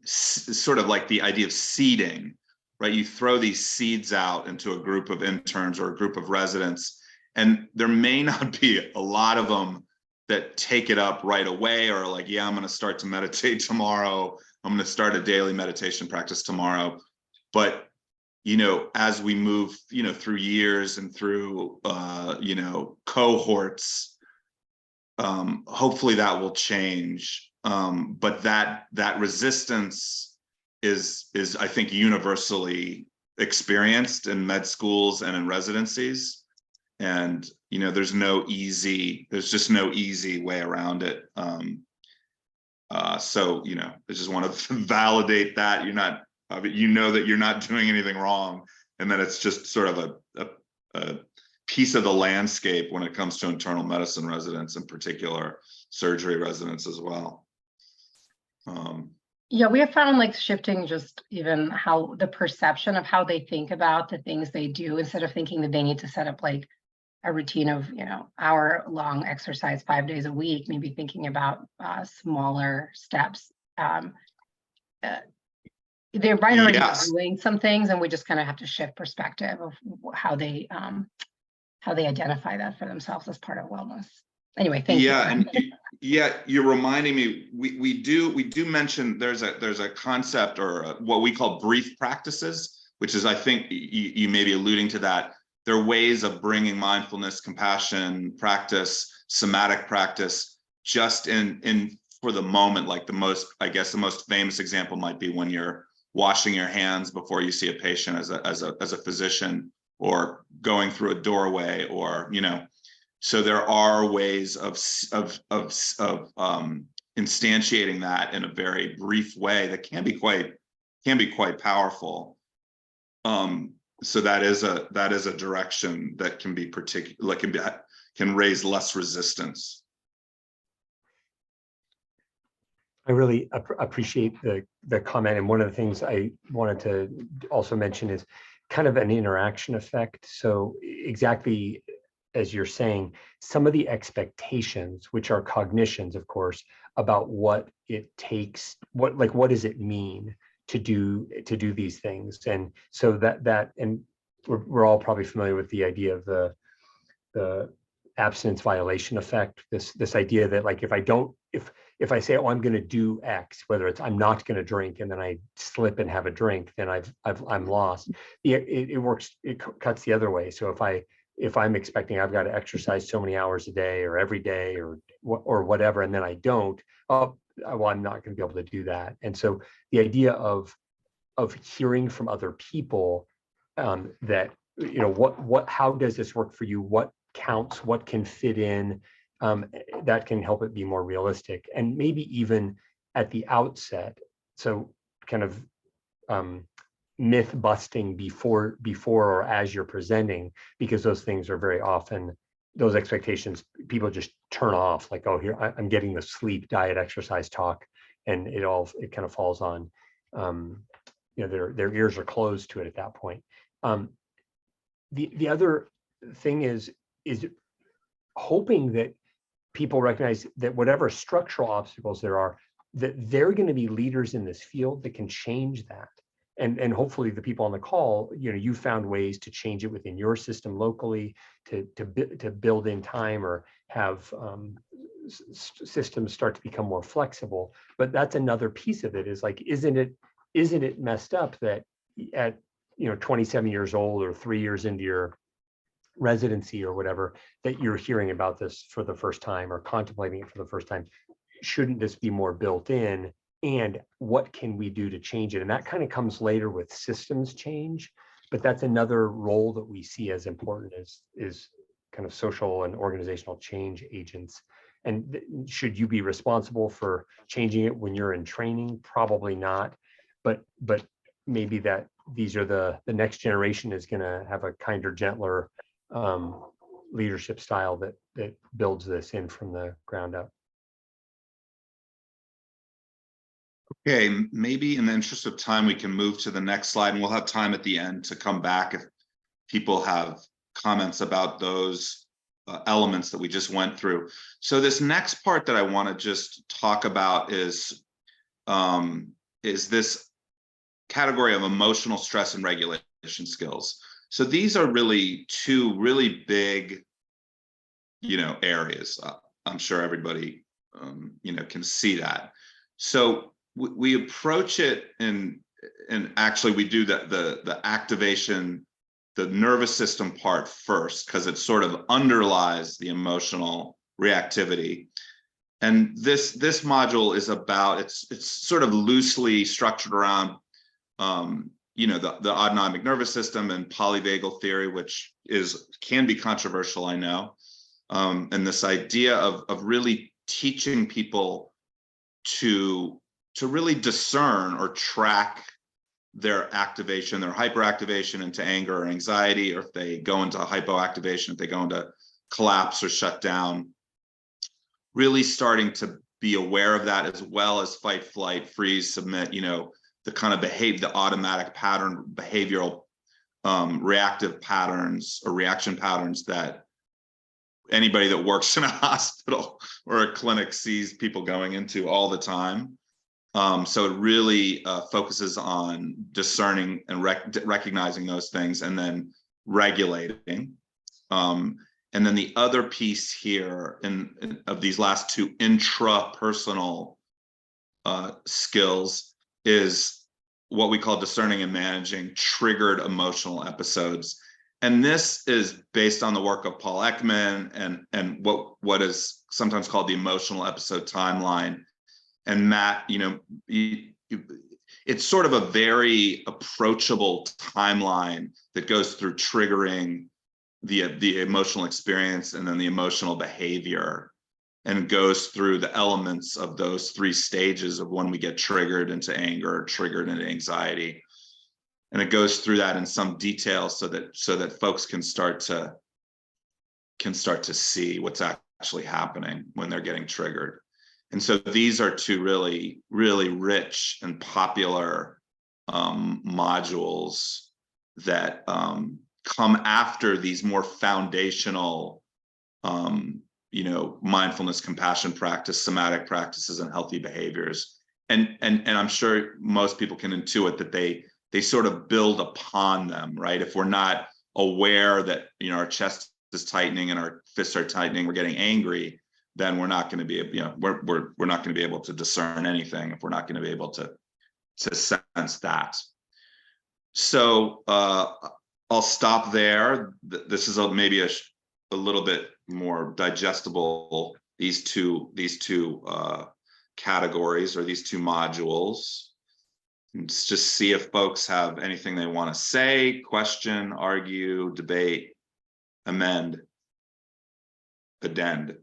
sort of like the idea of seeding, right? You throw these seeds out into a group of interns or a group of residents, and there may not be a lot of them that take it up right away, or like, yeah, I'm going to start to meditate tomorrow. I'm going to start a daily meditation practice tomorrow. But, as we move, through years and through, cohorts, hopefully that will change. But that resistance is I think universally experienced in med schools and in residencies. And there's just no easy way around it. So I just want to validate that you're not, that you're not doing anything wrong, and that it's just sort of a piece of the landscape when it comes to internal medicine residents, in particular surgery residents as well. Yeah, we have found like shifting just even how the perception of how they think about the things they do, instead of thinking that they need to set up like a routine of hour-long exercise 5 days a week, maybe thinking about smaller steps. They're right already doing some things, and we just kind of have to shift perspective of how they identify that for themselves as part of wellness. Anyway, thank you. And you're reminding me. We do mention there's a concept, or what we call brief practices, which is, I think you may be alluding to that. There are ways of bringing mindfulness, compassion practice, somatic practice, just in for the moment. Like the most famous example might be when you're washing your hands before you see a patient as a physician, or going through a doorway, or so there are ways of instantiating that in a very brief way that can be quite powerful. So that is a direction that can be can raise less resistance. I really appreciate the comment, and one of the things I wanted to also mention is kind of an interaction effect. So exactly as you're saying, some of the expectations, which are cognitions, of course, about what it takes, what does it mean to do these things, and so and we're all probably familiar with the idea of the abstinence violation effect. This idea that like if I say, oh, I'm going to do X, whether it's I'm not going to drink, and then I slip and have a drink, then I'm lost. It works. It cuts the other way. So if I'm expecting I've got to exercise so many hours a day or every day or whatever, and then I don't, well, I'm not going to be able to do that. And so the idea of hearing from other people, that how does this work for you? What counts? What can fit in? That can help it be more realistic, and maybe even at the outset. So kind of myth busting before or as you're presenting, because those things are very often, those expectations, people just turn off, like, oh, here I'm getting the sleep, diet, exercise talk, and it kind of falls on, their ears are closed to it at that point. The other thing is hoping that people recognize that whatever structural obstacles there are, that they're going to be leaders in this field that can change that. And hopefully the people on the call, you found ways to change it within your system locally, to build in time, or have systems start to become more flexible. But that's another piece of it, is like, isn't it messed up that at 27 years old, or 3 years into your residency or whatever, that you're hearing about this for the first time or contemplating it for the first time? Shouldn't this be more built in? And what can we do to change it? And that kind of comes later with systems change, but that's another role that we see as important, is kind of social and organizational change agents. And should you be responsible for changing it when you're in training? Probably not, but maybe that these are the next generation is going to have a kinder, gentler leadership style that builds this in from the ground up. Okay, maybe in the interest of time, we can move to the next slide, and we'll have time at the end to come back if people have comments about those elements that we just went through. So this next part that I want to just talk about is this category of emotional stress and regulation skills. So these are really two really big, areas. I'm sure everybody, can see that. So we approach it, and actually we do the activation, the nervous system part first, because it sort of underlies the emotional reactivity. And this module is about, it's sort of loosely structured around the autonomic nervous system and polyvagal theory, which can be controversial, I know. And this idea of really teaching people to really discern or track their activation, their hyperactivation into anger or anxiety, or if they go into hypoactivation, if they go into collapse or shut down, really starting to be aware of that, as well as fight, flight, freeze, submit, the kind of the automatic pattern, behavioral, reactive patterns or reaction patterns that anybody that works in a hospital or a clinic sees people going into all the time. So it really focuses on discerning and recognizing those things and then regulating. And then the other piece here of these last two intrapersonal skills is what we call discerning and managing triggered emotional episodes. And this is based on the work of Paul Ekman and what is sometimes called the emotional episode timeline. And Matt, it's sort of a very approachable timeline that goes through triggering the emotional experience and then the emotional behavior, and goes through the elements of those three stages of when we get triggered into anger, triggered into anxiety. And it goes through that in some detail so that folks can start to see what's actually happening when they're getting triggered. And so these are two really, really rich and popular modules that come after these more foundational, mindfulness, compassion practice, somatic practices, and healthy behaviors. And I'm sure most people can intuit that they sort of build upon them, right? If we're not aware that our chest is tightening and our fists are tightening, we're getting angry, then we're not going to be, we're not going to be able to discern anything if we're not going to be able to sense that. So I'll stop there. This is maybe a little bit more digestible, these two categories or these two modules. And just see if folks have anything they want to say, question, argue, debate, amend, addend.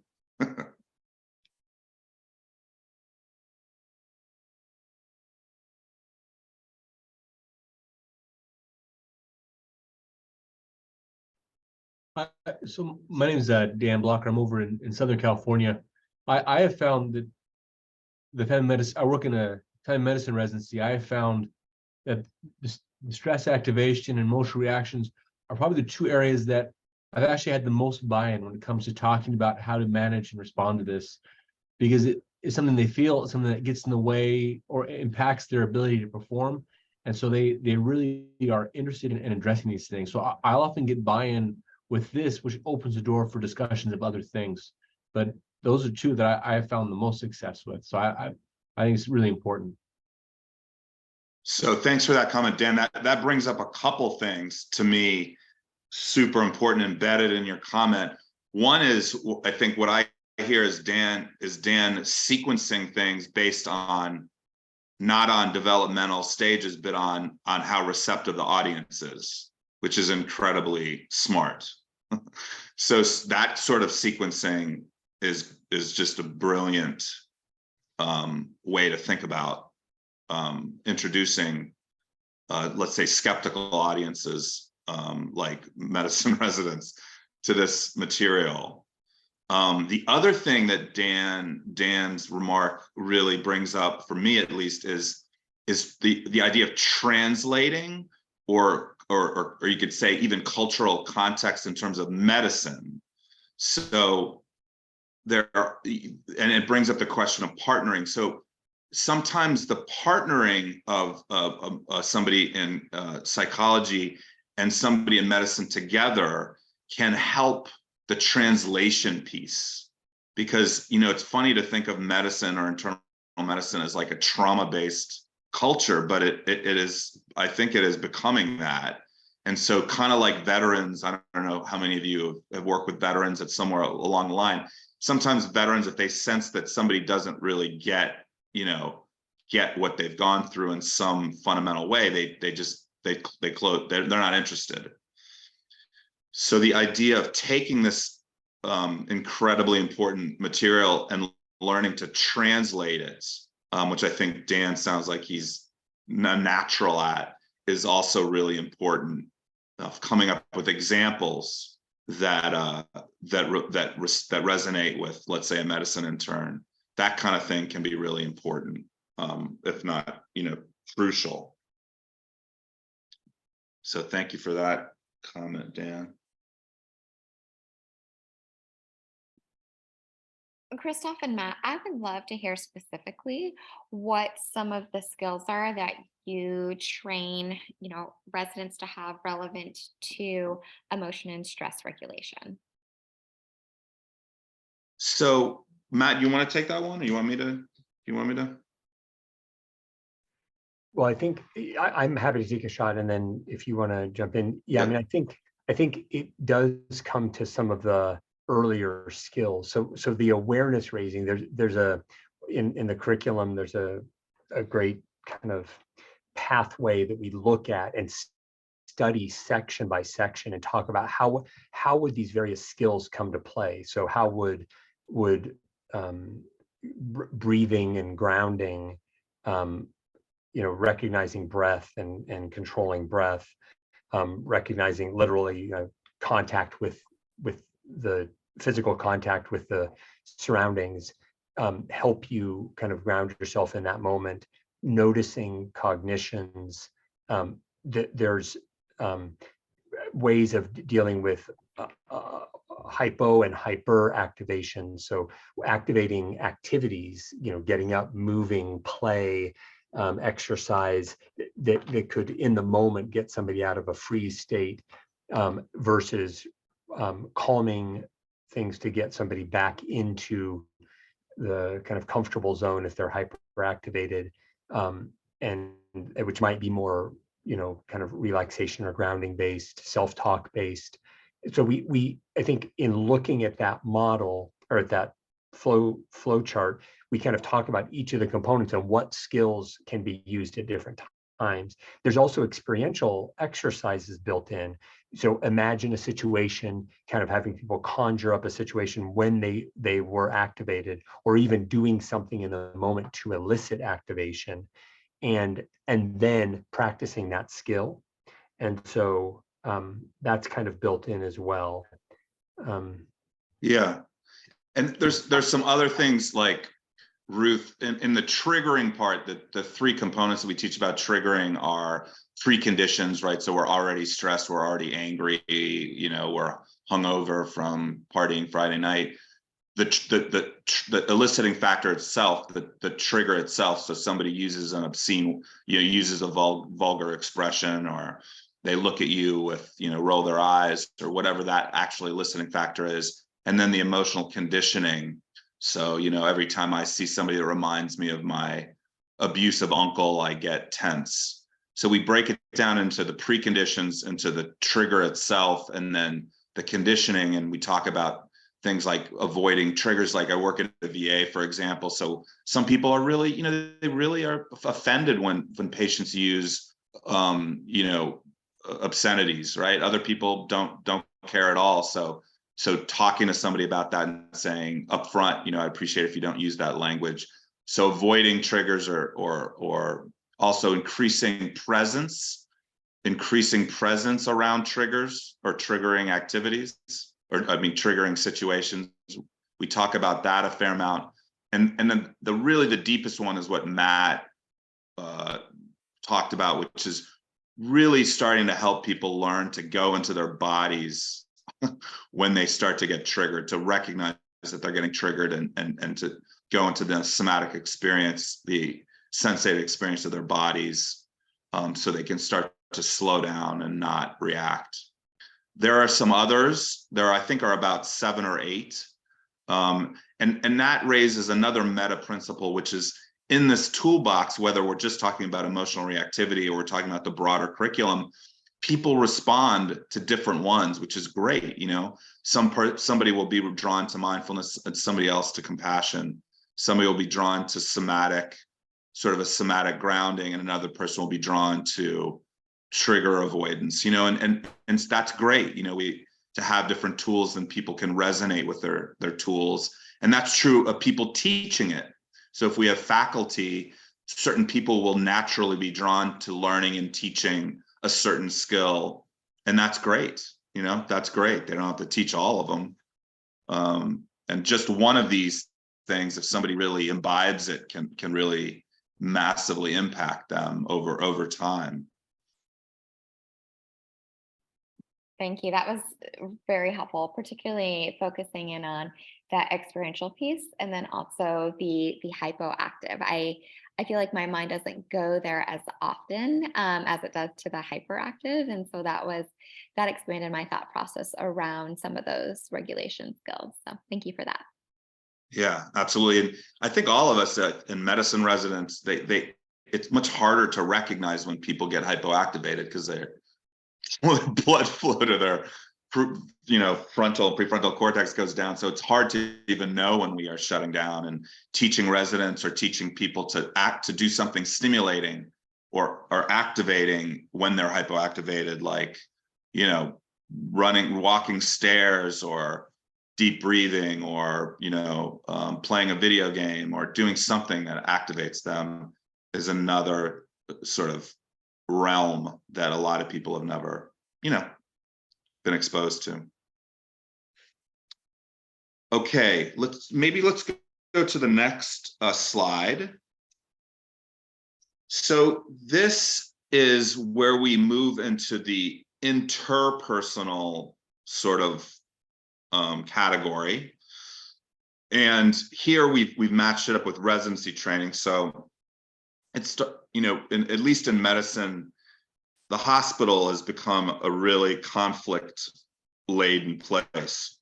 So my name is Dan Blocker. I'm over in Southern California. I have found that the family medicine, I work in a family medicine residency. I have found that the stress activation and emotional reactions are probably the two areas that I've actually had the most buy-in when it comes to talking about how to manage and respond to this, because it is something they feel, something that gets in the way or impacts their ability to perform. And so they really are interested in addressing these things. So I'll often get buy-in with this, which opens the door for discussions of other things. But those are two that I have found the most success with. So I think it's really important. So thanks for that comment, Dan. That brings up a couple things to me, super important, embedded in your comment. One is, I think what I hear is Dan sequencing things based on, not on developmental stages, but on how receptive the audience is, which is incredibly smart. So that sort of sequencing is just a brilliant way to think about introducing, let's say, skeptical audiences like medicine residents to this material. The other thing that Dan's remark really brings up, for me at least, is the idea of translating or you could say even cultural context in terms of medicine. So and it brings up the question of partnering. So sometimes the partnering of somebody in psychology and somebody in medicine together can help the translation piece, because it's funny to think of medicine or internal medicine as like a trauma-based culture, but it is, I think it is becoming that. And so kind of like veterans, I don't know how many of you have worked with veterans at somewhere along the line, sometimes veterans, if they sense that somebody doesn't really get what they've gone through in some fundamental way, they close, they're not interested. So the idea of taking this incredibly important material and learning to translate it, which I think Dan sounds like he's natural at, is also really important. Of coming up with examples that resonate with, let's say, a medicine intern. That kind of thing can be really important, if not, crucial. So thank you for that comment, Dan. Christoph and Matt, I would love to hear specifically what some of the skills are that you train, residents to have relevant to emotion and stress regulation. So Matt, you want to take that one, or you want me to? Well, I think I'm happy to take a shot, and then if you want to jump in. Yeah, I mean, I think it does come to some of the earlier skills. So the awareness raising, there's in the curriculum, there's a great kind of pathway that we look at and study section by section and talk about how would these various skills come to play. So how would breathing and grounding, recognizing breath and controlling breath, recognizing literally contact with the physical contact with the surroundings, help you kind of ground yourself in that moment, noticing cognitions. There's ways of dealing with hypo and hyper activation. So activating activities, getting up, moving, play, exercise that could in the moment get somebody out of a freeze state, versus calming things to get somebody back into the kind of comfortable zone if they're hyperactivated, and which might be more, kind of relaxation or grounding based, self-talk based. So I think in looking at that model or at that flow chart, we kind of talk about each of the components and what skills can be used at different times. There's also experiential exercises built in. So imagine a situation, kind of having people conjure up a situation when they were activated, or even doing something in the moment to elicit activation, and then practicing that skill. And so that's kind of built in as well. Yeah, and there's some other things like, Ruth, in the triggering part, the three components that we teach about triggering are preconditions, right? So we're already stressed, we're already angry, we're hungover from partying Friday night. The eliciting factor itself, the trigger itself. So somebody uses an obscene, uses a vulgar expression, or they look at you with, roll their eyes, or whatever that actually eliciting factor is. And then the emotional conditioning. So, every time I see somebody that reminds me of my abusive uncle, I get tense. So we break it down into the preconditions, into the trigger itself, and then the conditioning. And we talk about things like avoiding triggers. Like I work at the VA, for example. So some people are really, they really are offended when patients use, obscenities, right? Other people don't care at all. So talking to somebody about that and saying up front, I appreciate if you don't use that language. So avoiding triggers, or also increasing presence around triggers or triggering activities, triggering situations. We talk about that a fair amount. And then the deepest one is what Matt talked about, which is really starting to help people learn to go into their bodies when they start to get triggered, to recognize that they're getting triggered, and to go into the somatic experience, the sensated experience of their bodies, so they can start to slow down and not react. There are some others. There, I think, are about 7 or 8. And that raises another meta principle, which is in this toolbox, whether we're just talking about emotional reactivity or we're talking about the broader curriculum, people respond to different ones, which is great. You know, somebody will be drawn to mindfulness and somebody else to compassion. Somebody will be drawn to somatic, sort of a somatic grounding, and another person will be drawn to trigger avoidance, you know, and that's great. You know, to have different tools, and people can resonate with their tools. And that's true of people teaching it. So if we have faculty, certain people will naturally be drawn to learning and teaching a certain skill, and that's great. You know, that's great. They don't have to teach all of them. And just one of these things, if somebody really imbibes it, can really massively impact them over time. Thank you. That was very helpful, particularly focusing in on that experiential piece, and then also the hypoactive. I feel like my mind doesn't go there as often as it does to the hyperactive, and so that expanded my thought process around some of those regulation skills. So thank you for that. Yeah, absolutely. And I think all of us in medicine residents, it's much harder to recognize when people get hypoactivated, because their blood flow to their prefrontal cortex goes down. So it's hard to even know when we are shutting down. And teaching residents or teaching people to do something stimulating or activating when they're hypoactivated, like, you know, walking stairs, or deep breathing, or, you know, playing a video game, or doing something that activates them, is another sort of realm that a lot of people have never, you know, been exposed to. Okay, let's go to the next slide. So this is where we move into the interpersonal sort of category. And here we've matched it up with residency training. So it's, you know, at least in medicine, the hospital has become a really conflict-laden place,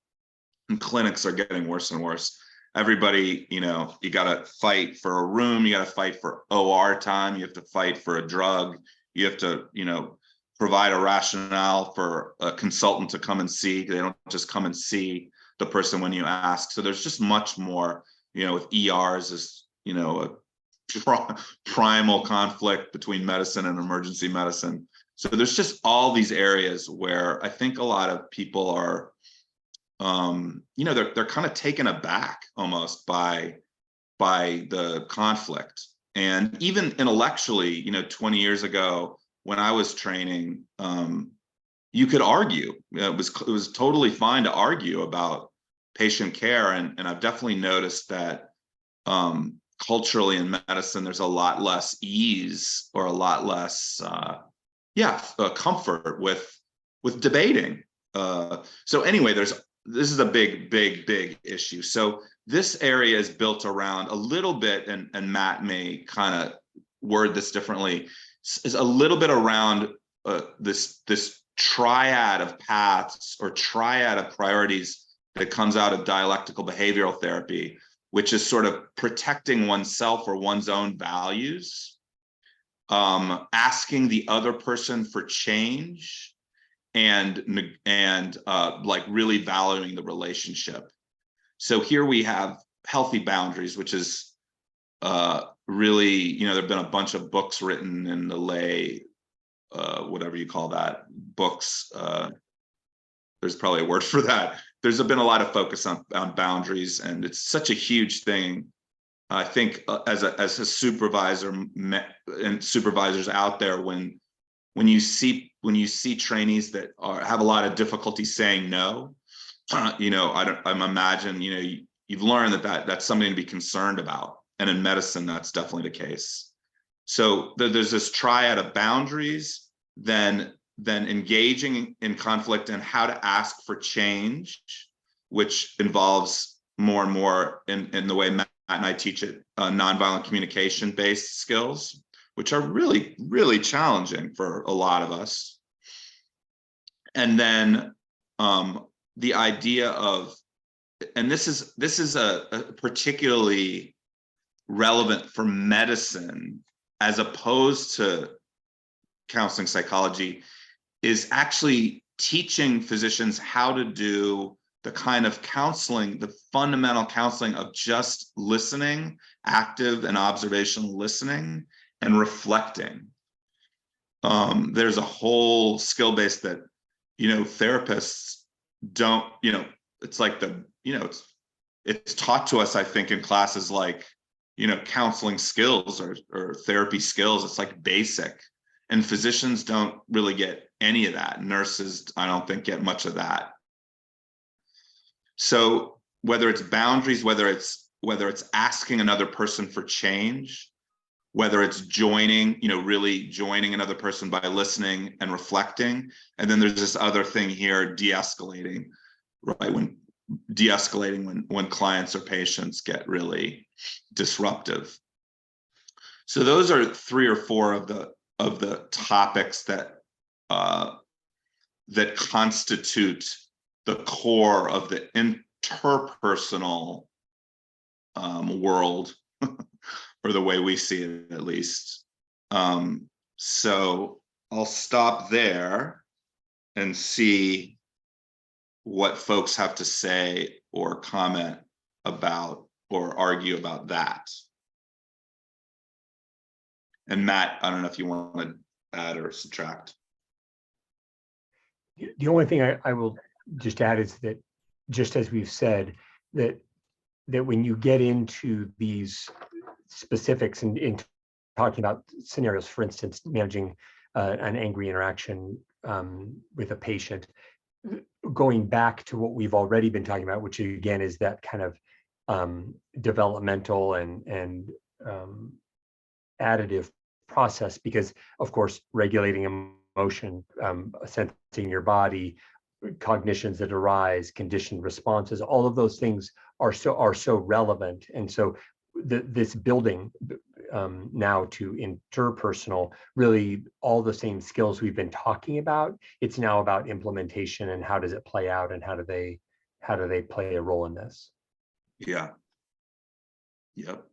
and clinics are getting worse and worse. Everybody, you know, you got to fight for a room, you got to fight for OR time, you have to fight for a drug, you have to, you know, provide a rationale for a consultant to come and see. They don't just come and see the person when you ask. So there's just much more, you know, with ERs is, you know, a primal conflict between medicine and emergency medicine. So there's just all these areas where I think a lot of people are, you know, they're kind of taken aback almost by the conflict. And even intellectually, you know, 20 years ago when I was training, you could argue. It was totally fine to argue about patient care, and I've definitely noticed that culturally in medicine, there's a lot less ease, or a lot less, comfort with debating. So anyway, this is a big issue. So this area is built around a little bit, and Matt may kind of word this differently, is a little bit around this triad of paths, or triad of priorities, that comes out of dialectical behavioral therapy, which is sort of protecting oneself or one's own values, asking the other person for change, and like really valuing the relationship. So here we have healthy boundaries, which is really, you know, there've been a bunch of books written in the lay, whatever you call that, books. There's probably a word for that. There's been a lot of focus on boundaries, and it's such a huge thing. I think as a supervisor and supervisors out there, when you see trainees that have a lot of difficulty saying no, you know, I'm imagine, you know, you've learned that's something to be concerned about, and in medicine that's definitely the case. So there's this triad of boundaries, then engaging in conflict, and how to ask for change, which involves more and more in the way Matt and I teach it, nonviolent communication based skills, which are really, really challenging for a lot of us. And then the idea of, and this is a particularly relevant for medicine as opposed to counseling psychology, is actually teaching physicians how to do the kind of counseling, the fundamental counseling of just listening, active and observational listening, and reflecting. There's a whole skill base that, therapists don't, it's like it's taught to us, I think, in classes like, counseling skills or therapy skills. It's like basic, and physicians don't really get any of that. Nurses, I don't think, get much of that. So whether it's boundaries, whether it's asking another person for change, whether it's joining, really joining another person by listening and reflecting. And then there's this other thing here, de-escalating, right? When clients or patients get really disruptive. So those are 3 or 4 of the topics that that constitute the core of the interpersonal world, or the way we see it, at least. So I'll stop there and see what folks have to say or comment about or argue about that. And Matt, I don't know if you want to add or subtract. The only thing I will just add is that, just as we've said, that when you get into these specifics and in talking about scenarios, for instance, managing an angry interaction with a patient, going back to what we've already been talking about, which again is that kind of developmental and additive process, because of course regulating emotion, sensing your body, cognitions that arise, conditioned responses, all of those things are so relevant. And so this building now to interpersonal, really all the same skills we've been talking about, it's now about implementation and how does it play out and how do they play a role in this? Yeah. Yep.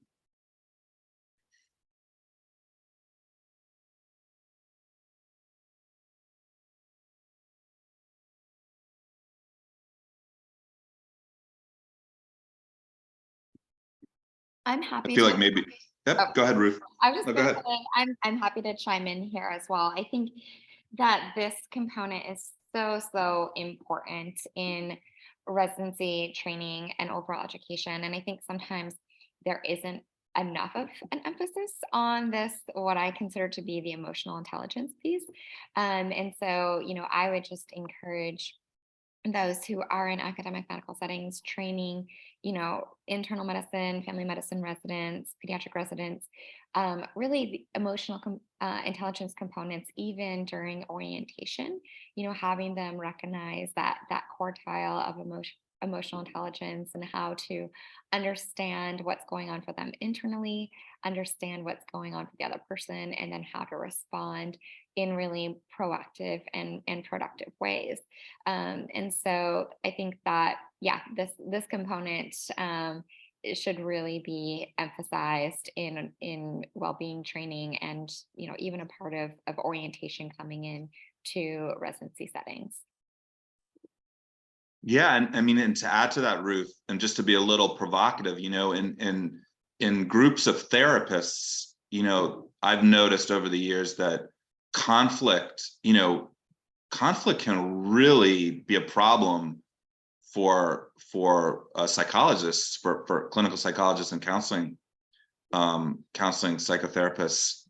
I'm happy I feel to. like maybe. Yep. Oh, Go ahead, Ruth. I was just No, go going ahead. to say, I'm happy to chime in here as well. I think that this component is so important in residency training and overall education. And I think sometimes there isn't enough of an emphasis on this, what I consider to be the emotional intelligence piece. And so, I would just encourage those who are in academic medical settings training, internal medicine, family medicine residents, pediatric residents, really the emotional intelligence components, even during orientation, having them recognize that quartile of emotional intelligence and how to understand what's going on for them internally, understand what's going on for the other person, and then how to respond in really proactive and productive ways. And so I think that, this component it should really be emphasized in well-being training and, even a part of orientation coming in to residency settings. Yeah, and I mean, and to add to that, Ruth, and just to be a little provocative, in groups of therapists, I've noticed over the years that conflict can really be a problem for psychologists, for clinical psychologists and counseling psychotherapists.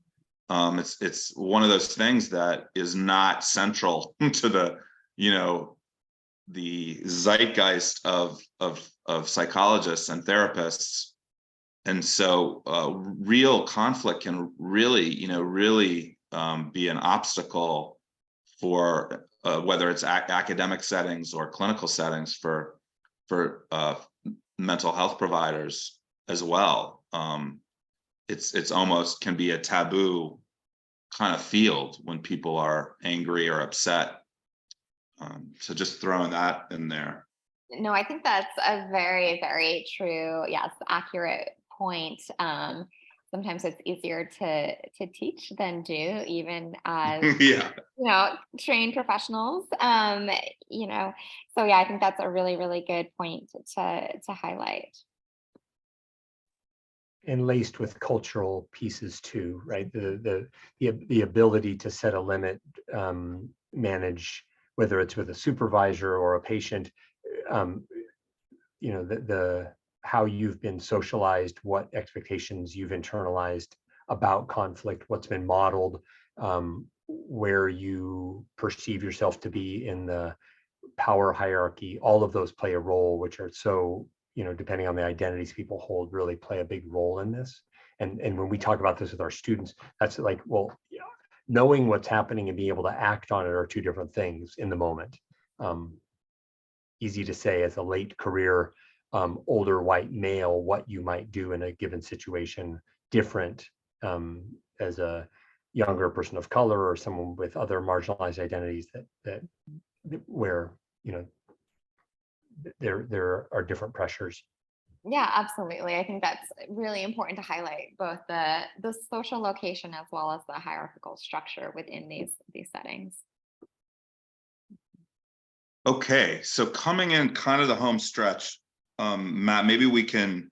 It's one of those things that is not central to the zeitgeist of psychologists and therapists. And so real conflict can really be an obstacle for whether it's academic settings or clinical settings for mental health providers as well. It's almost can be a taboo kind of field when people are angry or upset. So just throwing that in there. No, I think that's a very, very true, yes, accurate point. sometimes it's easier to teach than do, even as Yeah. trained professionals. So yeah, I think that's a really, really good point to highlight. And laced with cultural pieces too, right? The ability to set a limit, manage, whether it's with a supervisor or a patient, the how you've been socialized, what expectations you've internalized about conflict, what's been modeled, where you perceive yourself to be in the power hierarchy. All of those play a role, which are so, depending on the identities people hold, really play a big role in this. And when we talk about this with our students, that's like, well, yeah, knowing what's happening and being able to act on it are two different things in the moment. Easy to say as a late career, older white male, what you might do in a given situation, different as a younger person of color or someone with other marginalized identities that where there are different pressures. Yeah, absolutely. I think that's really important to highlight both the social location as well as the hierarchical structure within these settings. Okay, so coming in kind of the home stretch, Matt, maybe we can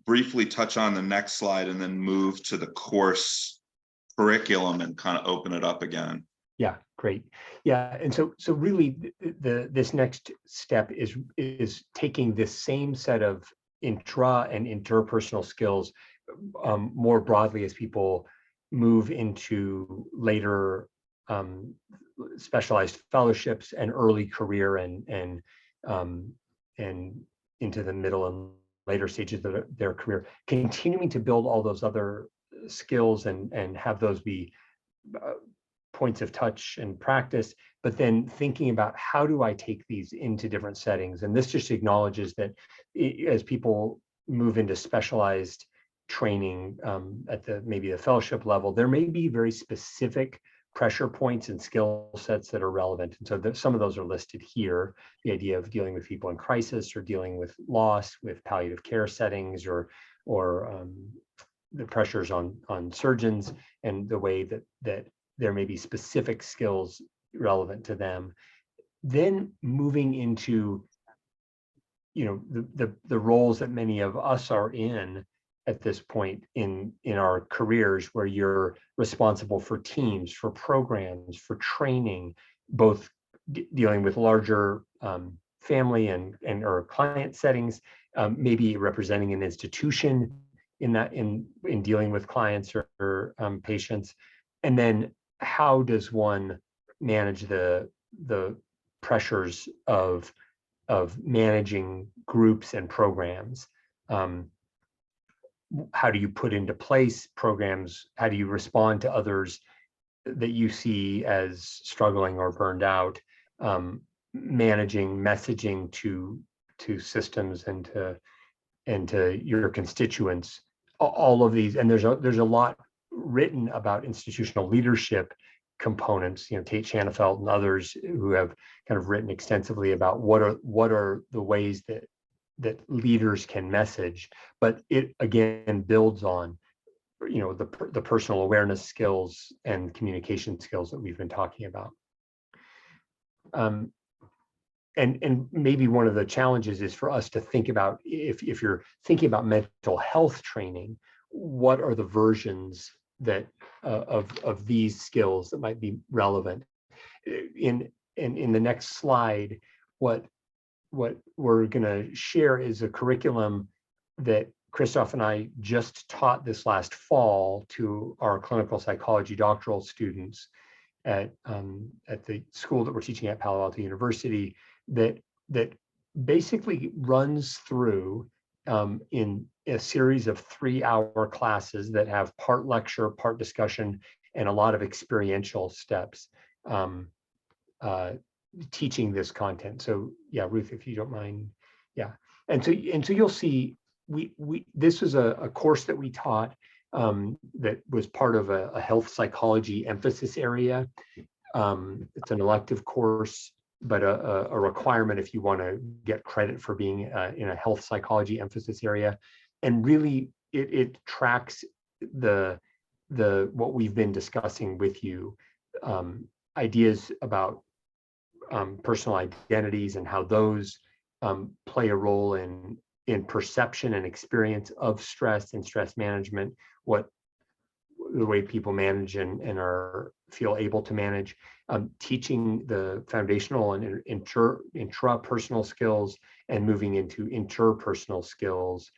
briefly touch on the next slide and then move to the course curriculum and kind of open it up again. Yeah, great. Yeah, and so really this next step is taking this same set of intra and interpersonal skills more broadly as people move into later specialized fellowships and early career and into the middle and later stages of their career, continuing to build all those other skills and have those be points of touch and practice, but then thinking about how do I take these into different settings. And this just acknowledges that as people move into specialized training at maybe the fellowship level, there may be very specific pressure points and skill sets that are relevant. And so some of those are listed here. The idea of dealing with people in crisis or dealing with loss, with palliative care settings, or the pressures on surgeons, and the way that there may be specific skills relevant to them. Then moving into, the roles that many of us are in at this point in our careers, where you're responsible for teams, for programs, for training, both dealing with larger family and or client settings, maybe representing an institution in dealing with clients or patients. And then how does one manage the pressures of managing groups and programs? How do you put into place programs? How do you respond to others that you see as struggling or burned out? Managing messaging to systems and to your constituents. All of these, and there's a lot written about institutional leadership components. Kate Shanafelt and others who have kind of written extensively about what are the ways that leaders can message, but it again builds on the personal awareness skills and communication skills that we've been talking about. And maybe one of the challenges is for us to think about, if you're thinking about mental health training, what are the versions that of these skills that might be relevant? In the next slide, what we're going to share is a curriculum that Christoph and I just taught this last fall to our clinical psychology doctoral students at the school that we're teaching at Palo Alto University, that basically runs through in a series of 3-hour classes that have part lecture, part discussion, and a lot of experiential steps teaching this content. So yeah, Ruth, if you don't mind. Yeah. And so you'll see this was a course that we taught that was part of a health psychology emphasis area. It's an elective course, but a requirement if you want to get credit for being in a health psychology emphasis area. And really it tracks what we've been discussing with you, ideas about personal identities and how those play a role in perception and experience of stress and stress management, what the way people manage and feel able to manage, teaching the foundational and intrapersonal skills and moving into interpersonal skills,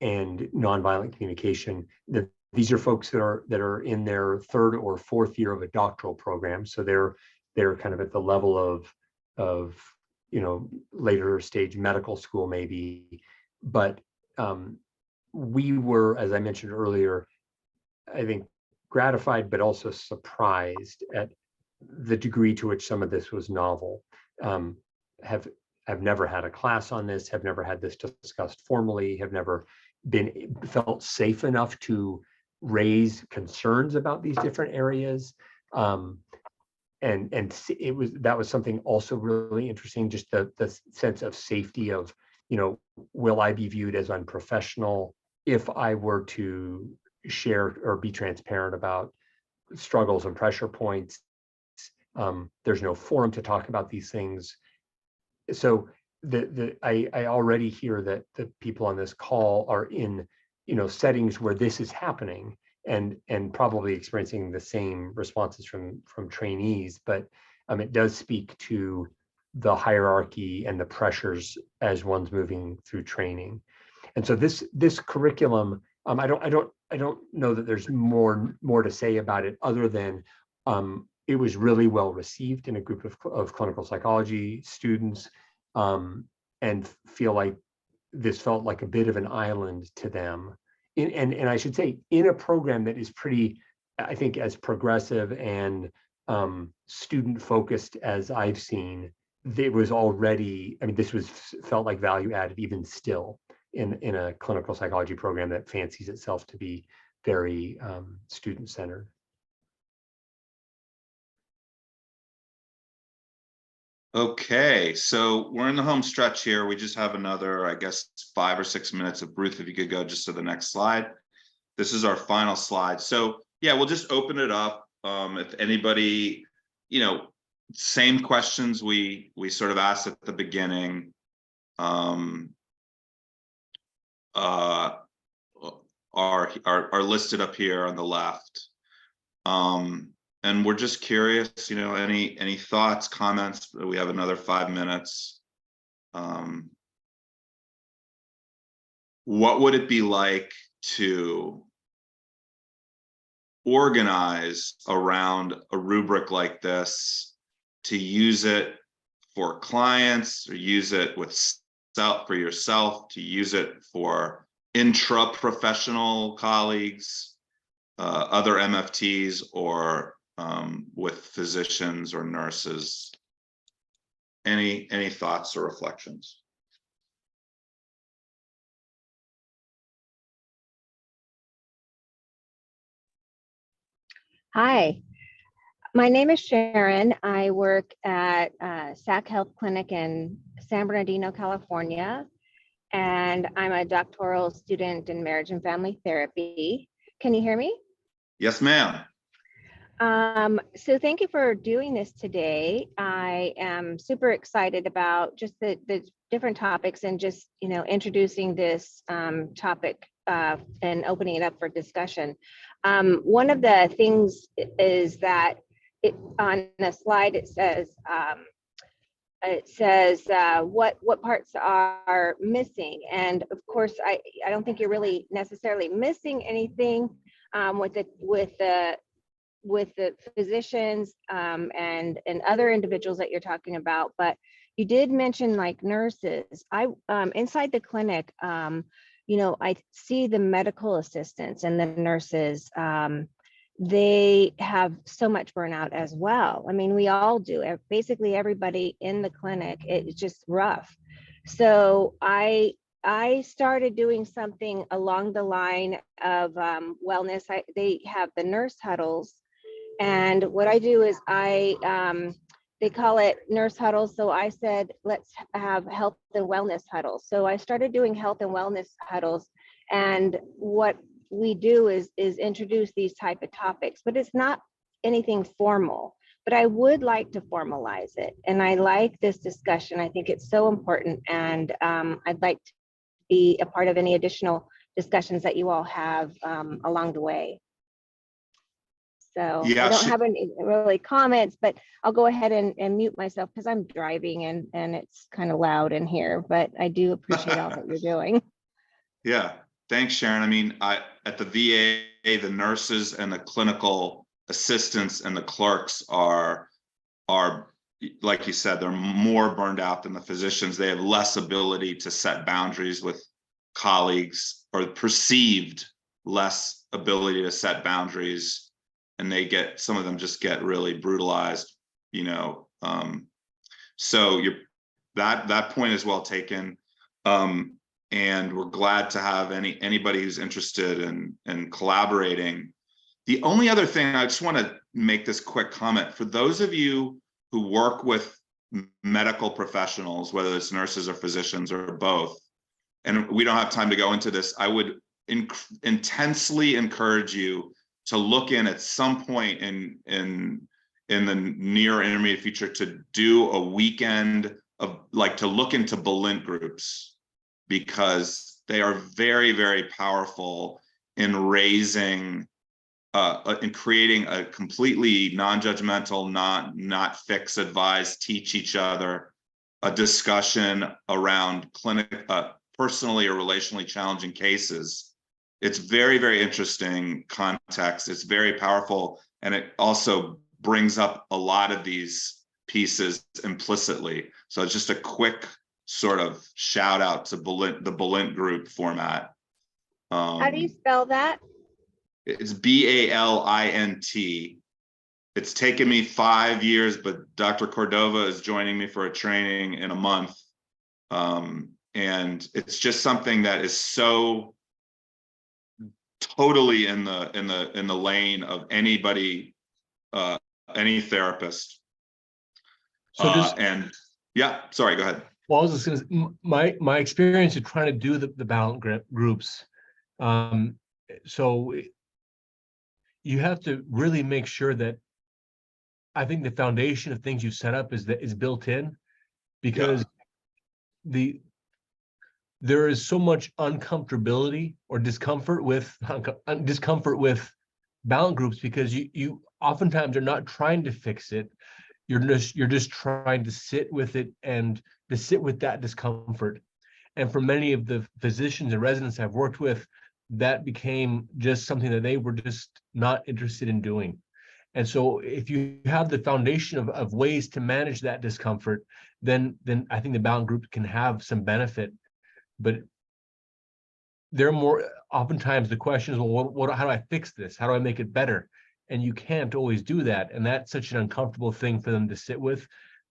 and nonviolent communication. These are folks that are in their third or fourth year of a doctoral program, so they're kind of at the level of later stage medical school maybe, but we were, as I mentioned earlier, I think gratified but also surprised at the degree to which some of this was novel. Have never had a class on this, have never had this discussed formally, have never felt safe enough to raise concerns about these different areas. And that was something also really interesting, just the sense of safety of, will I be viewed as unprofessional if I were to share or be transparent about struggles and pressure points? There's no forum to talk about these things. So I already hear that the people on this call are in, settings where this is happening and probably experiencing the same responses from trainees, but it does speak to the hierarchy and the pressures as one's moving through training. And so this curriculum, I don't know that there's more to say about it other than it was really well received in a group of clinical psychology students, and feel like this felt like a bit of an island to them. And I should say, in a program that is pretty, I think, as progressive and student focused as I've seen, it was already, this felt like value added even still in a clinical psychology program that fancies itself to be very student centered. Okay, so we're in the home stretch here. We just have another, I guess, 5 or 6 minutes of Ruth, if you could go just to the next slide. This is our final slide. So yeah, we'll just open it up. If anybody, same questions we sort of asked at the beginning, are listed up here on the left. And we're just curious, any thoughts, comments? We have another 5 minutes. What would it be like to organize around a rubric like this, to use it for clients, or use it for yourself, to use it for intra-professional colleagues, other MFTs, or with physicians or nurses? Any thoughts or reflections? Hi, my name is Sharon. I work at SAC Health Clinic in San Bernardino, California, and I'm a doctoral student in marriage and family therapy. Can you hear me? Yes, ma'am. So thank you for doing this today. I am super excited about just the different topics and just, introducing this topic and opening it up for discussion. One of the things is that on the slide, it says what parts are missing. And of course, I don't think you're really necessarily missing anything with the physicians and other individuals that you're talking about, but you did mention like nurses. I inside the clinic, I see the medical assistants and the nurses. They have so much burnout as well. We all do. Basically, everybody in the clinic, it's just rough. So I started doing something along the line of wellness. They have the nurse huddles. And what I do is they call it nurse huddles. So I said, let's have health and wellness huddles. So I started doing health and wellness huddles And what we do is introduce these type of topics, but it's not anything formal. But I would like to formalize it. And I like this discussion. I think it's so important. And I'd like to be a part of any additional discussions that you all have along the way. So Yeah, I don't have any really comments, but I'll go ahead and mute myself because I'm driving and it's kind of loud in here, but I do appreciate all that you're doing. Yeah, thanks, Sharon. I mean, at the VA, the nurses and the clinical assistants and the clerks are, like you said, they're more burned out than the physicians. They have less ability to set boundaries with colleagues, or perceived less ability to set boundaries. And some of them just get really brutalized, you know. So that point is well taken. And we're glad to have anybody who's interested in collaborating. The only other thing, I just want to make this quick comment for those of you who work with medical professionals, whether it's nurses or physicians or both, and we don't have time to go into this, I would intensely encourage you to look in at some point in the near intermediate future to do a weekend of, like, to look into Balint groups, because they are very, very powerful in raising, in creating a completely non-judgmental, not fix, advise, teach each other, a discussion around personally or relationally challenging cases. It's very, very interesting context. It's very powerful. And it also brings up a lot of these pieces implicitly. So it's just a quick sort of shout out to the Balint group format. How do you spell that? It's BALINT. It's taken me 5 years, but Dr. Cordova is joining me for a training in a month. And it's just something that is so totally in the lane of anybody, any therapist. So just, and yeah, sorry, go ahead. well, I was just gonna, my experience of trying to do the balance groups, so you have to really make sure that, I think the foundation of things you set up is built in, because there is so much uncomfortability or discomfort with balance groups, because you oftentimes are not trying to fix it. You're just trying to sit with it and to sit with that discomfort. And for many of the physicians and residents I've worked with, that became just something that they were just not interested in doing. And so if you have the foundation of ways to manage that discomfort, then I think the balance group can have some benefit. But they're more, oftentimes the question is, well, how do I fix this? How do I make it better? And you can't always do that. And that's such an uncomfortable thing for them to sit with,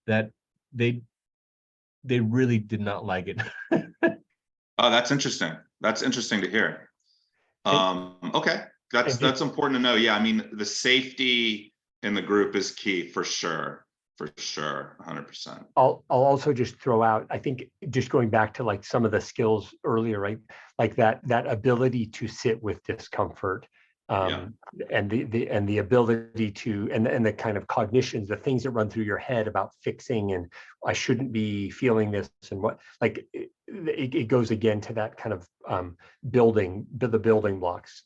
that they really did not like it. Oh, that's interesting. That's interesting to hear. Okay, that's important to know. Yeah, I mean, the safety in the group is key for sure. 100%. I'll also just throw out, I think, just going back to like some of the skills earlier, right? Like that ability to sit with discomfort, and the ability to, and the kind of cognitions, the things that run through your head about fixing, and I shouldn't be feeling this, and what, like it goes again to that kind of the building blocks.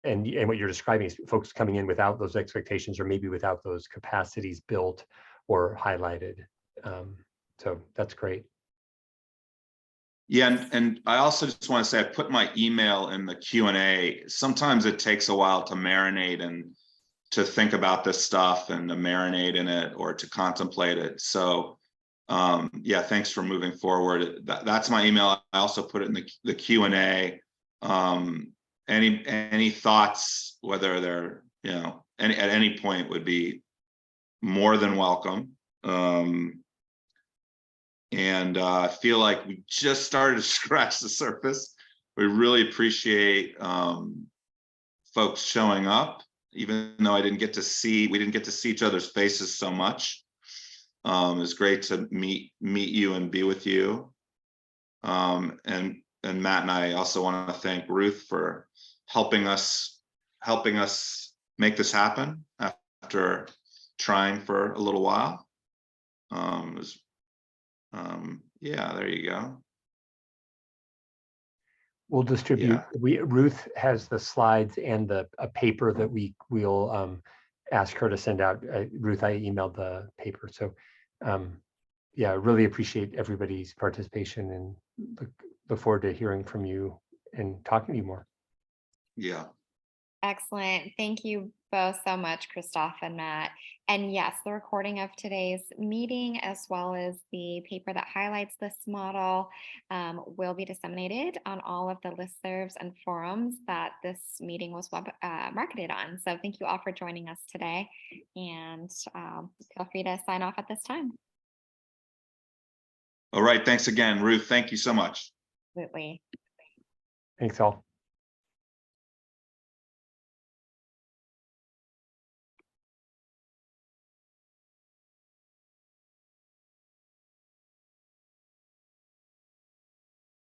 And what you're describing is folks coming in without those expectations, or maybe without those capacities built or highlighted. So that's great. Yeah, and I also just want to say, I put my email in the Q&A. Sometimes it takes a while to marinate and to think about this stuff and to marinate in it or to contemplate it. So yeah, thanks for moving forward. That's my email. I also put it in the Q&A. Any thoughts, whether they're, you know, at any point, would be more than welcome. And I feel like we just started to scratch the surface. We really appreciate folks showing up, even though we didn't get to see each other's faces so much. It's great to meet you and be with you. And Matt and I also want to thank Ruth for helping us make this happen after trying for a little while. Yeah, there you go. We'll distribute. Ruth has the slides and a paper that we'll ask her to send out. Ruth, I emailed the paper. So yeah, really appreciate everybody's participation and look forward to hearing from you and talking to you more. Yeah. Excellent. Thank you both so much, Christoph and Matt. And yes, the recording of today's meeting, as well as the paper that highlights this model, will be disseminated on all of the listservs and forums that this meeting was marketed on. So thank you all for joining us today, and feel free to sign off at this time. All right. Thanks again, Ruth. Thank you so much. Absolutely. Thanks all.